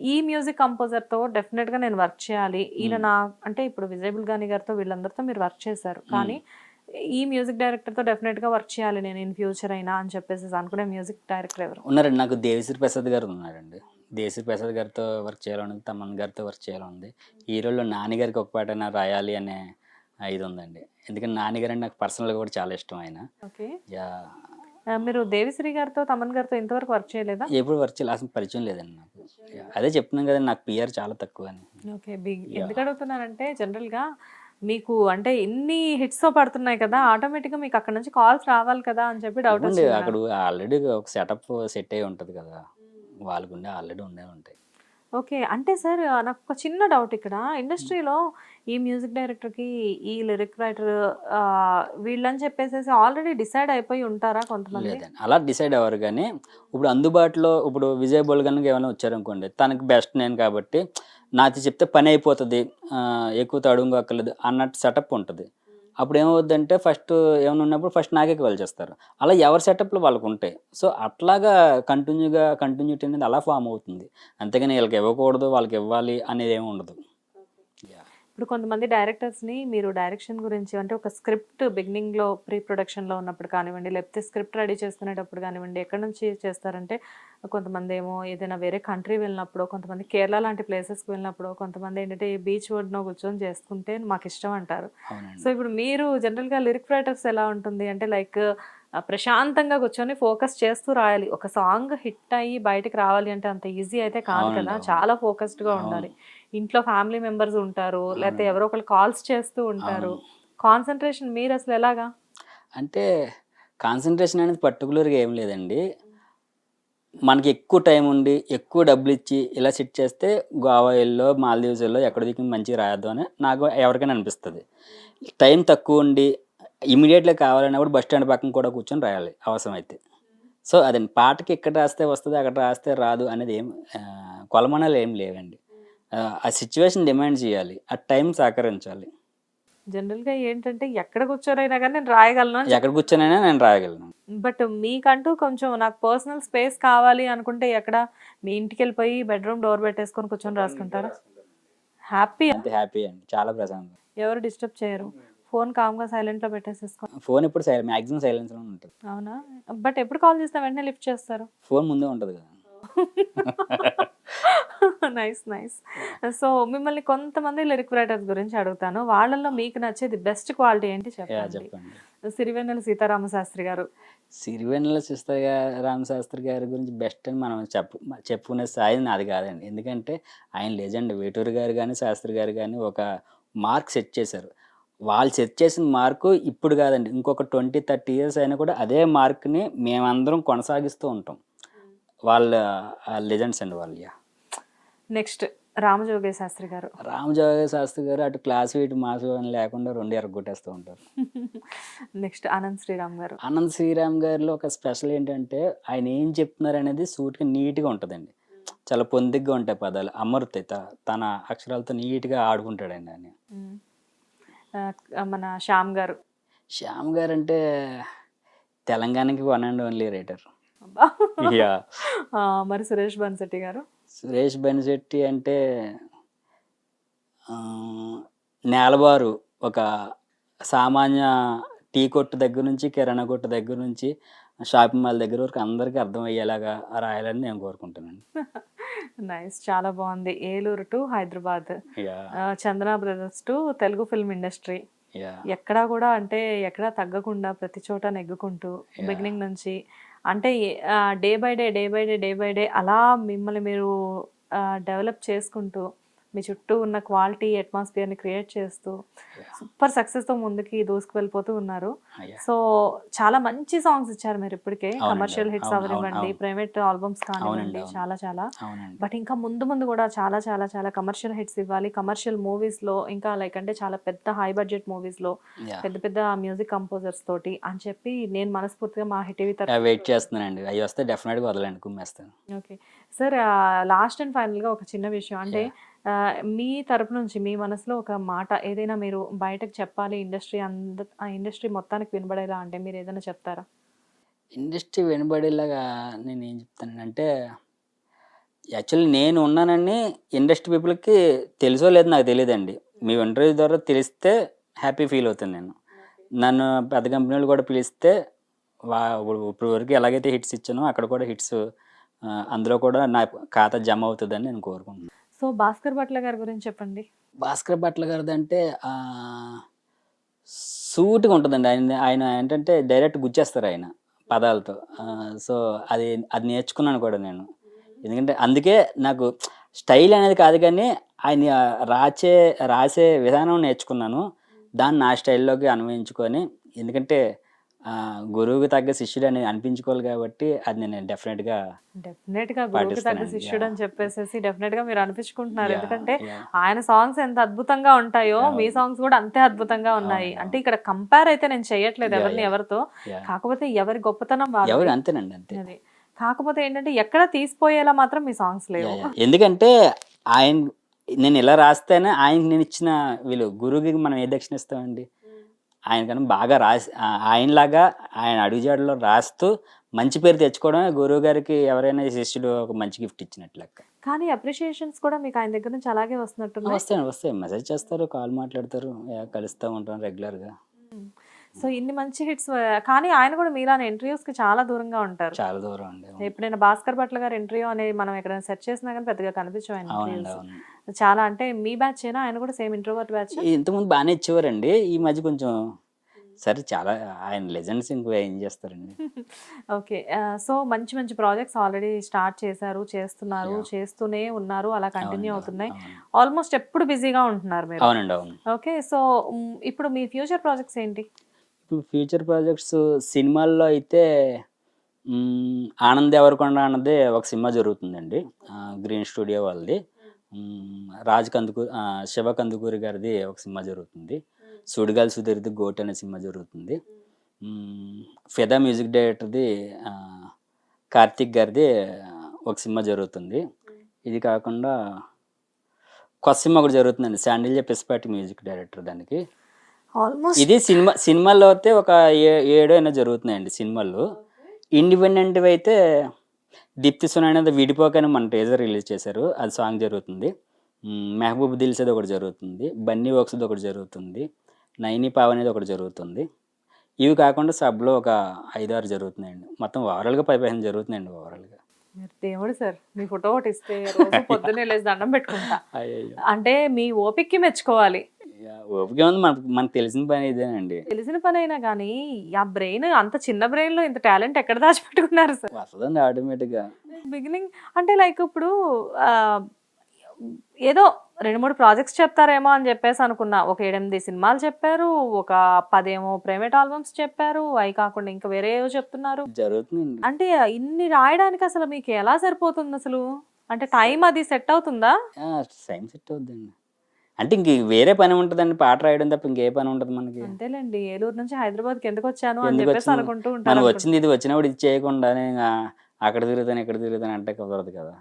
ఈ మ్యూజిక్ కంపోజర్‌తో డెఫినిట్‌గా నేను వర్క్ చేయాలి. ఈయన హ్మ్. నా అంటే ఇప్పుడు విజయ్ బుల్గాని గారితో వీళ్ళందరితో మీరు వర్క్ చేశారు. హ్మ్. కానీ ఈ మ్యూజిక్ డైరెక్టర్‌తో డెఫినిట్‌గా వర్క్ చేయాలి నేను ఇన్ ఫ్యూచర్ అయినా అని చెప్పేసేసి అనుకునే మ్యూజిక్ డైరెక్టర్ ఎవరు? ఉన్నారండి. నాకు 'దేవిశ్రీ ప్రసాద్' గారు ఉన్నారండి. 'దేవిశ్రీ ప్రసాద్' గారితో వర్క్ చేయాలనుంది. తమన్ గారితో వర్క్ చేయాలనుంది. హీరోల్లో 'నాని' గారికి ఒక పాటైనా రాయాలి అనే ఇది ఉందండి. ఎందుకంటే 'నాని' గారంటే నాకు పర్సనల్‌గా కూడా చాలా ఇష్టం ఆయన. ఓకే. యాహ్! మీరు 'దేవిశ్రీ' గారితో, తమన్ గారితో ఇంతవరకు వర్క్ చేయలేదా? ఎప్పుడు వర్క్ చేయలే. అసలు పరిచయం లేదండి నాకు. యాహ్! అదే చెప్తున్నాను కదండీ నాకు పీఆర్ చాలా తక్కువని. ఓకే. యాహ్! ఎందుకు అడుగుతున్నానంటే జనరల్‌గా మీకు అంటే ఇన్ని హిట్స్‌తో పడుతున్నాయి కదా! ఆటోమేటిక్‌గా మీకు అక్కడి నుంచి కాల్స్ రావాలి కదా! అని చెప్పి డౌట్ ఏముంది వచ్చింది అక్కడ నాకు. ఆల్రెడీ ఒక సెట్ అయ్యి ఉంటది కదా! వాళ్ళకుండే ఆల్రెడీ ఉండే ఉంటాయి. ఓకే. అంటే సార్ నాకు ఒక చిన్న డౌట్ ఇక్కడ. ఇండస్ట్రీలో ఈ మ్యూజిక్ డైరెక్టర్‌కి, ఈ లిరిక్ రైటర్ వీళ్ళని చెప్పేసేసి ఆల్రెడీ డిసైడ్ అయిపోయి ఉంటారా కొంతమంది? లేదండి. అలా డిసైడ్ అవ్వరు గానీ, ఇప్పుడు అందుబాటులో ఇప్పుడు విజయ్ బోల్గన్‌కి ఏమైనా వచ్చారనుకోండి, తనకి బెస్ట్ నేను కాబట్టి, నాది చెప్తే పనయిపోతది. ఎక్కువ తడుముకోక్కర్లేదు అన్నట్టు సెటప్ ఉంటది. అప్పుడేమవుద్దంటే ఏమన్నా ఉన్నప్పుడు ఫస్ట్ నాకే కాల్ చేస్తారు. అలా ఎవరి సెటప్‌లు వాళ్ళకుంటాయి. సో, అట్లాగా కంటిన్యూటీ అనేది అలా ఫార్మ్ అవుతుంది. అంతేగాని ఈళ్ళకి ఇవ్వకూడదు, వాళ్ళకివ్వాలి అనేదేమి ఉండదు. యాహ్! ఇప్పుడు కొంతమంది డైరెక్టర్స్ని మీరు డైరెక్షన్ గురించి అంటే ఒక స్క్రిప్ట్ బిగినింగ్లో ప్రీ ప్రొడక్షన్లో ఉన్నప్పుడు కానివ్వండి, లేకపోతే స్క్రిప్ట్ రెడీ చేసుకునేటప్పుడు కానివ్వండి, ఎక్కడి నుంచి చేస్తారంటే కొంతమంది ఏమో ఏదైనా వేరే కంట్రీ వెళ్ళినప్పుడు, కొంతమంది కేరళ లాంటి ప్లేసెస్కి వెళ్ళినప్పుడు, కొంతమంది ఏంటంటే బీచ్ ఒడ్డున కూర్చొని చేసుకుంటే మాకు ఇష్టం అంటారు. అవునండి. సో ఇప్పుడు మీరు జనరల్గా లిరిక్ రైటర్స్ ఎలా ఉంటుంది అంటే లైక్ ప్రశాంతంగా కూర్చొని ఫోకస్ చేస్తూ రాయాలి. ఒక సాంగ్ హిట్ అయ్యి బయటకి రావాలి అంటే అంత ఈజీ అయితే కాదు అవునండి. కదా, అవును. చాలా ఫోకస్డ్గా అవును. ఉండాలి. ఇంట్లో ఫ్యామిలీ మెంబర్స్ ఉంటారు, లేకపోతే అవునండి. ఎవరో ఒకళ్ళు కాల్స్ చేస్తూ ఉంటారు. అవును. కాన్సన్ట్రేషన్ మీరు అసలు ఎలాగా? అంటే కాన్సంట్రేషన్ అనేది పర్టికులర్‌గా ఏం లేదండి. మనకి ఎక్కువ టైం ఉండి, ఎక్కువ డబ్బులిచ్చి ఇలా సెట్ చేస్తే గోవా ఎళ్ళో, మాల్దీవ్స్ ఎళ్ళో ఎక్కడో దిక్కు మంచిగా రాద్దాం అని నాకు ఎవరికైనా అనిపిస్తది. టైం తక్కువుండి ఇమ్మీడియేట్‌గా కావాలన్నప్పుడు బస్ స్టాండ్ పక్కన కూడా కూర్చొని రాయాలి అవసరమైతే. సో, అదండి. పాటకి ఇక్కడ రాస్తే వస్తది, అక్కడ రాస్తే రాదు అనేది కొలమానాలు ఏం లేవండి. ఆ సిట్యుయేషన్ డిమాండ్ చేయాలి. ఆ టైం సహకరించాలి. జనరల్‌గా ఏంటంటే ఎక్కడ కూర్చొనైనా గానీ నేను రాయగలను అని ఎక్కడ కూర్చొనైనా నేను రాయగలను. బట్ మీకంటూ కొంచెం నాకు పర్సనల్ స్పేస్ కావాలి అనుకుంటే ఎక్కడ? మీ ఇంటికెళ్ళిపోయి బెడ్‌రూమ్ డోర్ పెట్టేసుకొని కూర్చొని రాసుకుంటారా? హ్యాపీ. అంతే హ్యాపీ అండి. చాలా ప్రశాంతం. ఎవరు డిస్టర్బ్ చేయరు. ఫోన్ కామ్‌గా సైలెంట్‌లో పెట్టేసేసుకో. ఫోన్ ఎప్పుడు మాక్సిమం సైలెన్స్‌లోనే ఉంటది. అవునా? బట్ ఎప్పుడు కాల్ చేసినా వెంటనే లిఫ్ట్ చేస్తారు. ఫోన్ ముందే ఉంటది కదా! నైస్. నైస్. సో, మిమ్మల్ని కొంతమంది లిరిక్ రైటర్స్ గురించి అడుగుతాను. వాళ్ళలో మీకు నచ్చేది బెస్ట్ క్వాలిటీ ఏంటి చెప్పండి? చెప్పండి. సిరివెన్నెల సీతారామ శాస్త్రి గారు. సిరివెన్నెల రామశాస్త్రి గారి గురించి బెస్ట్ అని మనం చెప్పుకునే స్థాయి నాది కాదండి. ఎందుకంటే ఆయన లెజెండ్. వేటూరి గారు గాని, శాస్త్రి గారు గాని ఒక మార్క్ సెట్ చేశారు. వాళ్ళు సెట్ చేసిన మార్కు ఇప్పుడు కాదండి. ఇంకొక 20, 30 ఇయర్స్ అయినా కూడా అదే మార్క్‌ని మేమందరం కొనసాగిస్తూ ఉంటాం. వాళ్ళ లెజెండ్స్ అండి వాళ్ళు. నెక్స్ట్ రామజోగయ్య శాస్త్రి గారు. రామజోగయ్య శాస్త్రి గారు అటు క్లాసు, ఇటు మాసు అని లేకుండా 2 ఎరగొట్టేస్తూ ఉంటారు. నెక్స్ట్ అనంత్ శ్రీరామ్ గారు. అనంత్ శ్రీరామ్ గారిలో ఒక స్పెషల్ ఏంటంటే ఆయన ఏం చెప్తున్నారనేది సూటిగా నీట్‌గా ఉంటదండి. చాలా పొందిగ్గా ఉంటాయి పదాలు. అమరుతాయి. తన అక్షరాలతో నీట్‌గా ఆడుకుంటాడండి ఆయన. హ్మ్. మన శ్యామ్ గారు. శ్యామ్ గారంటే తెలంగాణకి వన్ అండ్ ఓన్లీ రైటర్. అబ్బా! యాహ్! మరి సురేష్ బన్సెట్టి గారు. సురేష్ బెనిశెట్టి అంటే ఆహ్, నేలబారు ఒక సామాన్య టీ కొట్టు దగ్గర నుంచి, కిరాణా కొట్టు దగ్గర నుంచి, షాపింగ్ మాల్ దగ్గర వరకు అందరికీ అర్థమయ్యేలాగా రాయాలని నేను కోరుకుంటానండి. నైస్. చాలా బాగుంది. Eluru to Hyderabad. Yeah! Chandana brothers to Telugu film industry. Yeah! ఎక్కడా కూడా అంటే ఎక్కడా తగ్గకుండా ప్రతి చోట నెగ్గుకుంటూ బిగినింగ్ నుంచి అంటే day by day, day by day, day by day అలా మిమ్మల్ని మీరు డెవలప్ చేసుకుంటూ మీ చుట్టూ ఉన్న క్వాలిటీ అట్మాస్ఫియర్ని క్రియేట్ చేస్తూ సూపర్ సక్సెస్తో ముందుకి దూసుకు వెళ్ళిపోతూ ఉన్నారు. యాహ్! సో చాలా మంచి సాంగ్స్ ఇచ్చారు మీరు ఇప్పటికే. అవునండి. కమర్షియల్ హిట్స్ అవును. అవును. అవనివ్వండి, అవును. ప్రైవేట్ ఆల్బమ్స్ కానివ్వండి, అవునండి. అవును. చాలా చాలా. అవునండి. బట్ ఇంకా ముందు ముందు కూడా చాలా చాలా చాలా కమర్షియల్ హిట్స్ ఇవ్వాలి. కమర్షియల్ మూవీస్లో ఇంకా లైక్ అంటే చాలా పెద్ద హై బడ్జెట్ మూవీస్లో యాహ్! పెద్ద పెద్ద మ్యూజిక్ కంపోజర్స్ తోటి అని చెప్పి నేను మనస్ఫూర్తిగా మా హిట్ టీవీ వెయిట్ చేస్తున్నానండి. అయి వస్తే డెఫినిట్‌గా వదలండి. కుమ్మేస్తాను. ఓకే. సార్ లాస్ట్ అండ్ ఫైనల్‌గా ఒక చిన్న విషయం అంటే యాహ్! మీ తరపు నుంచి మీ మనసులో ఒక మాట ఏదైనా మీరు బయటకు చెప్పాలి ఆ ఇండస్ట్రీ మొత్తానికి వినబడేలా అంటే మీరు ఏదైనా చెప్తారా? ఇండస్ట్రీ వినబడేలాగా నేనేం చెప్తానంటే యాక్చువల్లీ నేను ఉన్నానని ఇండస్ట్రీ పీపుల్‌కి తెలుసో లేదో నాకు తెలీదండి. మీ ఇంటర్వ్యూ ద్వారా తెలిస్తే హ్యాపీ ఫీల్ అవుతాను నేను. నన్ను పెద్ద కంపెనీలు కూడా పిలిస్తే ఇప్పుడు వరకు ఎలాగైతే హిట్స్ ఇచ్చానో అక్కడ కూడా హిట్స్ అందులో కూడా నా ఖాతా జమ అవుతదని నేను కోరుకుంటున్నాను. సో, భాస్కర్ భట్ల గారి గురించి చెప్పండి. భాస్కర్ భట్ల గారిదంటే సూటిగా ఉంటదండి. ఆయన ఏంటంటే డైరెక్ట్ గుచ్చేస్తారు పదాలతో. సో, అది అది నేర్చుకున్నాను కూడా నేను. ఎందుకంటే అందుకే నాకు స్టైల్ అనేది కాదు కానీ ఆయన రాసే విధానం నేర్చుకున్నాను. దాన్ని నా స్టైల్‌లోకి అన్వయించుకొని ఎందుకంటే గురువుకి తగ్గ శిష్యుడని అనిపించుకోవాలి కాబట్టి అది నేను డెఫినిట్‌గా డెఫినెట్‌గా గురువుకి తగ్గ పాటిస్తానండి. శిష్యుడు అని చెప్పేసేసి డెఫినెట్‌గా మీరు అనిపించుకుంటున్నారు. యాహ్! ఎందుకంటే యాహ్! ఆయన సాంగ్స్ ఎంత అద్భుతంగా ఉంటాయో మీ అవును. సాంగ్స్ కూడా అంతే అద్భుతంగా ఉన్నాయి. అవునండి. అంటే ఇక్కడ కంపేర్ అయితే నేను చేయట్లేదు యాహ్! ఎవరిని యాహ్! ఎవరితో. యాహ్! కాకపోతే ఎవరి గొప్పతనం ఎవరు వాళ్ళది. అంతేనండి. అంతే. అది. కాకపోతే ఏంటంటే ఎక్కడ తీసిపోయేలా మాత్రం మీ సాంగ్స్ లేవు. యాహ్! యాహ్! ఎందుకంటే ఆయన నేను ఇలా రాస్తేనే ఆయనకి నేనిచ్చిన విలువ. గురువుకి మనం ఏ దక్షిణ ఇస్తామండి? ఆయనకన్నా బాగా ఆయనలాగా ఆయన అడుగుజాడలో రాస్తూ మంచి పేరు తెచ్చుకోవడమే గురువు గారికి ఎవరైనా శిష్యుడు ఒక మంచి గిఫ్ట్ ఇచ్చినట్లు లెక్క. కానీ అప్రిషియేషన్స్ కూడా మీకు ఆయన దగ్గర నుంచి అలాగే వస్తున్నట్టున్నాయి. వస్తాయి మెసేజ్ చేస్తారు, కాల్ మాట్లాడతారు, కలుస్తూ ఉంటాం రెగ్యులర్గా. సో ఇన్ని మంచి హిట్స్, కానీ ఆయన కూడా మీలానే ఇంటర్వ్యూస్ కి చాలా దూరంగా ఉంటారు. చాలా దూరం అండి. ఎప్పుడైనా భాస్కర్ భట్ల గారు ఇంటర్వ్యూ అనేది మనం ఎక్కడైనా సెర్చ్ చేసినా కానీ పెద్దగా కనిపించవు ఆయన అవునండి, interviews. అవును. చాలా అంటే మీ బ్యాచ్ అయినా ఆయన కూడా సేమ్ ఇంట్రోవర్ట్ బ్యాచ్. ఇంతకుముందు బాగానే ఇచ్చేవారండి, ఈ మధ్య కొంచెం సరే చాలా ఆయన లెజెండ్స్ ఇంకో ఏం చేస్తారండి. ఓకే. సో మంచి మంచి ప్రాజెక్ట్స్ ఆల్రెడీ స్టార్ట్ చేశారు, చేస్తున్నారు, చేస్తూనే ఉన్నారు, అలా కంటిన్యూ అవుతున్నాయి. ఆల్మోస్ట్ ఎప్పుడు బిజీగా ఉంటున్నారు మీరు. అవునండి, అవును. ఓకే. సో ఇప్పుడు మీ ఫ్యూచర్ ప్రాజెక్ట్స్ ఏంటి? ఇప్పుడు ఫ్యూచర్ ప్రాజెక్ట్స్ సినిమాల్లో అయితే ఆనంద్ దేవరకొండ అన్నది ఒక సినిమా జరుగుతుందండి, గ్రీన్ స్టూడియో వాళ్ళది. రాజ్ కందుకూరి శివ కందుకూరి గారిది ఒక సినిమా జరుగుతుంది. సుడిగాలి సుధీర్ది గోట్ అనే సినిమా జరుగుతుంది. ఫిదా మ్యూజిక్ డైరెక్టర్ది కార్తిక్ గారిది ఒక సినిమా జరుగుతుంది. ఇది కాకుండా కొత్త సినిమా కూడా జరుగుతుందండి, శాండిల్య పిస్పాటి మ్యూజిక్ డైరెక్టర్ దానికి. ఆల్మోస్ట్ ఇది సినిమాల్లో అయితే ఒక 7 అయినా జరుగుతున్నాయండి సినిమాలు. ఇండిపెండెంట్ అయితే దీప్తి సునాయనది విడిపోకని మన టీజర్ రిలీజ్ చేశారు, అది సాంగ్ జరుగుతుంది. మెహబూబ్ దిల్సేది ఒకటి జరుగుతుంది, బన్నీ వోక్స్ది ఒకటి జరుగుతుంది, నైని పావనిది ఒకటి జరుగుతుంది. ఇవి కాకుండా సబ్లో ఒక 5-6 జరుగుతున్నాయండి. మొత్తం ఓవరాల్గా 15 జరుగుతున్నాయండి ఓవరాల్గా. మీరు దేవుడు సార్, మీ ఫోటో ఒకటి ఇస్తే రోజు పొద్దున్నే లేచి దండం పెట్టుకుంటా. అయ్యో, అంటే మీ ఓపిక్కి మెచ్చుకోవాలి. ఓపిక ఉంది, మనకు తెలిసిన పని ఇదేనండి. తెలిసిన పని అయినా కానీ ఆ బ్రెయిన్, అంత చిన్న బ్రెయిన్ లో ఇంత టాలెంట్ ఎక్కడ దాచిపెట్టుకున్నారు సార్? వస్తుందండి ఆటోమేటిక్గా. బిగినింగ్ అంటే లైక్ ఇప్పుడు ఏదో 2-3 ప్రాజెక్ట్స్ చెప్తారేమో అని చెప్పేసి అనుకున్నా. ఒక 7-8 సినిమాలు చెప్పారు, ఒక 10 ఏమో ప్రైవేట్ ఆల్బమ్స్ చెప్పారు, అవి కాకుండా ఇంకా వేరే ఏవో చెప్తున్నారు. జరుగుతుందండి. అంటే ఇన్ని రాయడానికి అసలు మీకు ఎలా సరిపోతుంది అసలు? అంటే టైం అది సెట్ అవుతుందా? టైం సెట్ అవుద్దండి. అంటే ఇంక వేరే పని ఉంటుందండి, పాట రాయడం తప్ప ఇంకే పని ఉంటుంది మనకి. అంతేలేండి, ఏలూరు నుంచి హైదరాబాద్కి ఎందుకు వచ్చాను అని ఎందుకు చెప్పేసి వచ్చింది? అనుకుంటూ మనం ఉంటారు. వచ్చింది ఇది, వచ్చినప్పుడు ఇది చేయకుండానే అక్కడ తిరుగుతాను ఇక్కడ తిరుగుతాను అంటే కుదరదు కదా.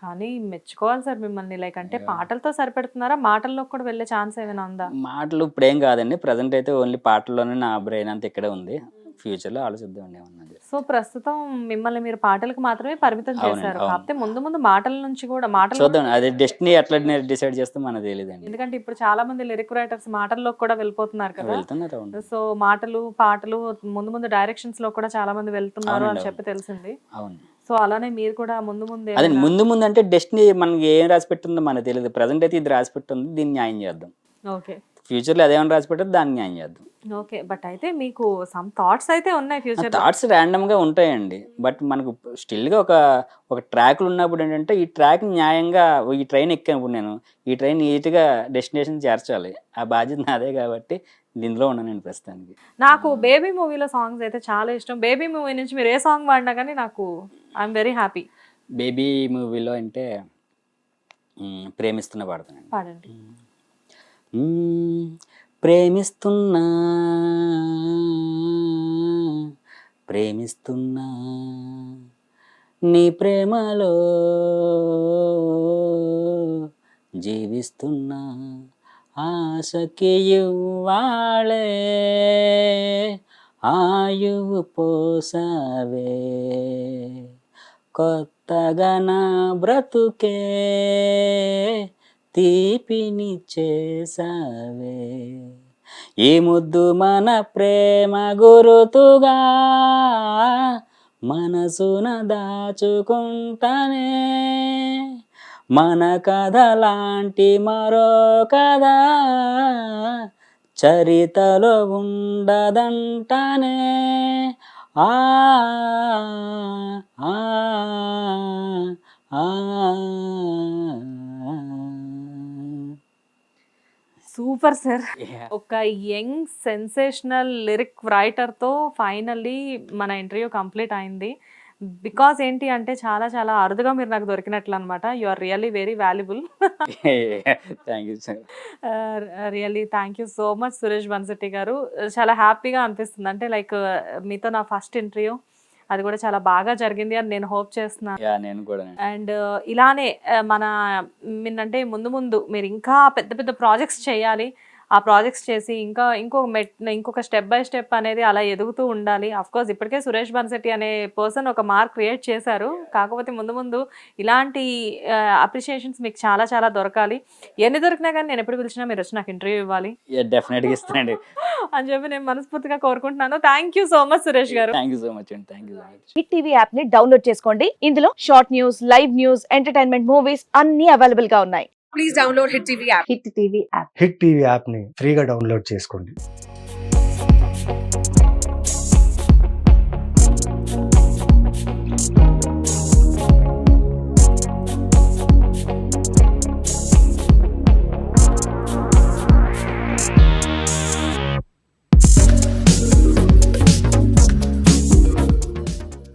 కానీ మెచ్చుకోవాలి సార్ మిమ్మల్ని. లైక్ అంటే పాటలతో సరిపెడుతున్నారా, మాటల్లో కూడా వెళ్ళే ఛాన్స్ ఏమైనా ఉందా? మాటలు ఇప్పుడేం కాదండి, ప్రజెంట్ అయితే ఓన్లీ పాటల్లోనే నా బ్రెయిన్ అంతా ఇక్కడే ఉంది. ఫ్యూచర్లో ఆలోచిద్దామండి ఏమన్నది. సో ప్రస్తుతం మిమ్మల్ని మీరు పాటలకు మాత్రమే పరిమితం చేశారు. అవును. కాకపోతే ముందు ముందు మాటల నుంచి కూడా మాటలు, చూద్దాం, అదే డెస్టినీ ఎట్లా డిసైడ్ చేస్తే మనకు తెలియదండి. ఎందుకంటే ఇప్పుడు చాలా మంది లిరిక్ రైటర్స్ మాటల్లోకి కూడా వెళ్ళిపోతున్నారు కదా. వెళ్తున్నారు, అవును. సో మాటలు పాటలు ముందు ముందు డైరెక్షన్స్ లో కూడా చాలా మంది వెళ్తున్నారు అని చెప్పి తెలిసింది. అవును. సో అలానే మీరు కూడా ముందు ముందే అదే ముందు అంటే డెస్టినీ మనకి ఏం రాసి పెట్టిందో మనకు తెలియదు. ప్రజెంట్ అయితే ఇది రాసి పెట్టుంది, దీన్ని న్యాయం చేద్దాం. ఓకే. ఫ్యూచర్లో అదేమన్నా రాసి పెట్టదు, దాన్ని న్యాయం చేద్దాం. ఓకే. బట్ అయితే మీకు సమ్ థాట్స్ అయితే ఉన్నాయి ఫ్యూచర్. థాట్స్ ర్యాండమ్గా ఉంటాయండి, బట్ మనకు స్టిల్గా ఒక ట్రాక్లు ఉన్నప్పుడు ఏంటంటే ఈ ట్రాక్ న్యాయంగా, ఈ ట్రైన్ ఎక్కినప్పుడు నేను ఈ ట్రైన్ నీట్గా డెస్టినేషన్ చేర్చాలి, ఆ బాధ్యత నాదే కాబట్టి దీనిలో ఉన్నాను ప్రస్తుతానికి. నాకు బేబీ మూవీలో సాంగ్స్ అయితే చాలా ఇష్టం. బేబీ మూవీ నుంచి మీరు ఏ సాంగ్ పాడినా కానీ నాకు ఐఎమ్ వెరీ హ్యాపీ. బేబీ మూవీలో అంటే ప్రేమిస్తున్న పాడుతానండి. పాడండి. ప్రేమిస్తున్నా ప్రేమిస్తున్నా నీ ప్రేమలో జీవిస్తున్నా, ఆశకి ఇవ్వాళే ఆయువు పోసావే, కొత్తగా నా బ్రతుకే తీపిని చేసావే, ఈ ముద్దు మన ప్రేమ గురుతుగా మనసున దాచుకుంటానే, మన కథ లాంటి మరో కథ చరితలో ఉండదంటానే. ఆ ఆ ఆ సూపర్ సార్. ఒక యంగ్ సెన్సేషనల్ లిరిక్ రైటర్తో ఫైనల్లీ మన ఇంటర్వ్యూ కంప్లీట్ అయింది. బికాస్ ఏంటి అంటే చాలా చాలా అరుదుగా మీరు నాకు దొరికినట్లు అనమాట. You are really very valuable. Thank you sir. Really thank you so much Suresh Banisetti garu. చాలా హ్యాపీగా అనిపిస్తుంది. అంటే లైక్ మీతో నా ఫస్ట్ ఇంటర్వ్యూ, అది కూడా చాలా బాగా జరిగింది అని నేను హోప్ చేస్తున్నాను. నేను కూడా. అండ్ ఇలానే మన అంటే ముందు ముందు మీరు ఇంకా పెద్ద పెద్ద ప్రాజెక్ట్స్ చేయాలి, ఆ ప్రాజెక్ట్స్ చేసి ఇంకా ఇంకొక స్టెప్ బై స్టెప్ అనేది అలా ఎదుగుతూ ఉండాలి. కోర్స్ ఇప్పటికే సురేష్ బన్సెట్టి అనే పర్సన్ ఒక మార్క్ క్రియేట్ చేశారు. కాకపోతే ముందు ముందు ఇలాంటి అప్రిషియేషన్స్ మీకు చాలా చాలా దొరకాలి. ఎన్ని దొరికినా కానీ నేను ఎప్పుడు పిలిచినా మీరు వచ్చి నాకు ఇంటర్వ్యూ ఇవ్వాలి డెఫినెట్గా ఇస్తానండి. అని చెప్పి నేను మనస్ఫూర్తిగా కోరుకుంటున్నాను. Thank you so much Suresh గారు. థ్యాంక్ యూ సో మచ్ అండి. Thank you so much. Hit TV app ని డౌన్లోడ్ చేసుకోండి. ఇందులో short news, live news, entertainment movies అన్ని అవైలబుల్ గా ఉన్నాయి. హిట్ టీవీ యాప్ ని ఫ్రీగా డౌన్లోడ్ చేసుకోండి.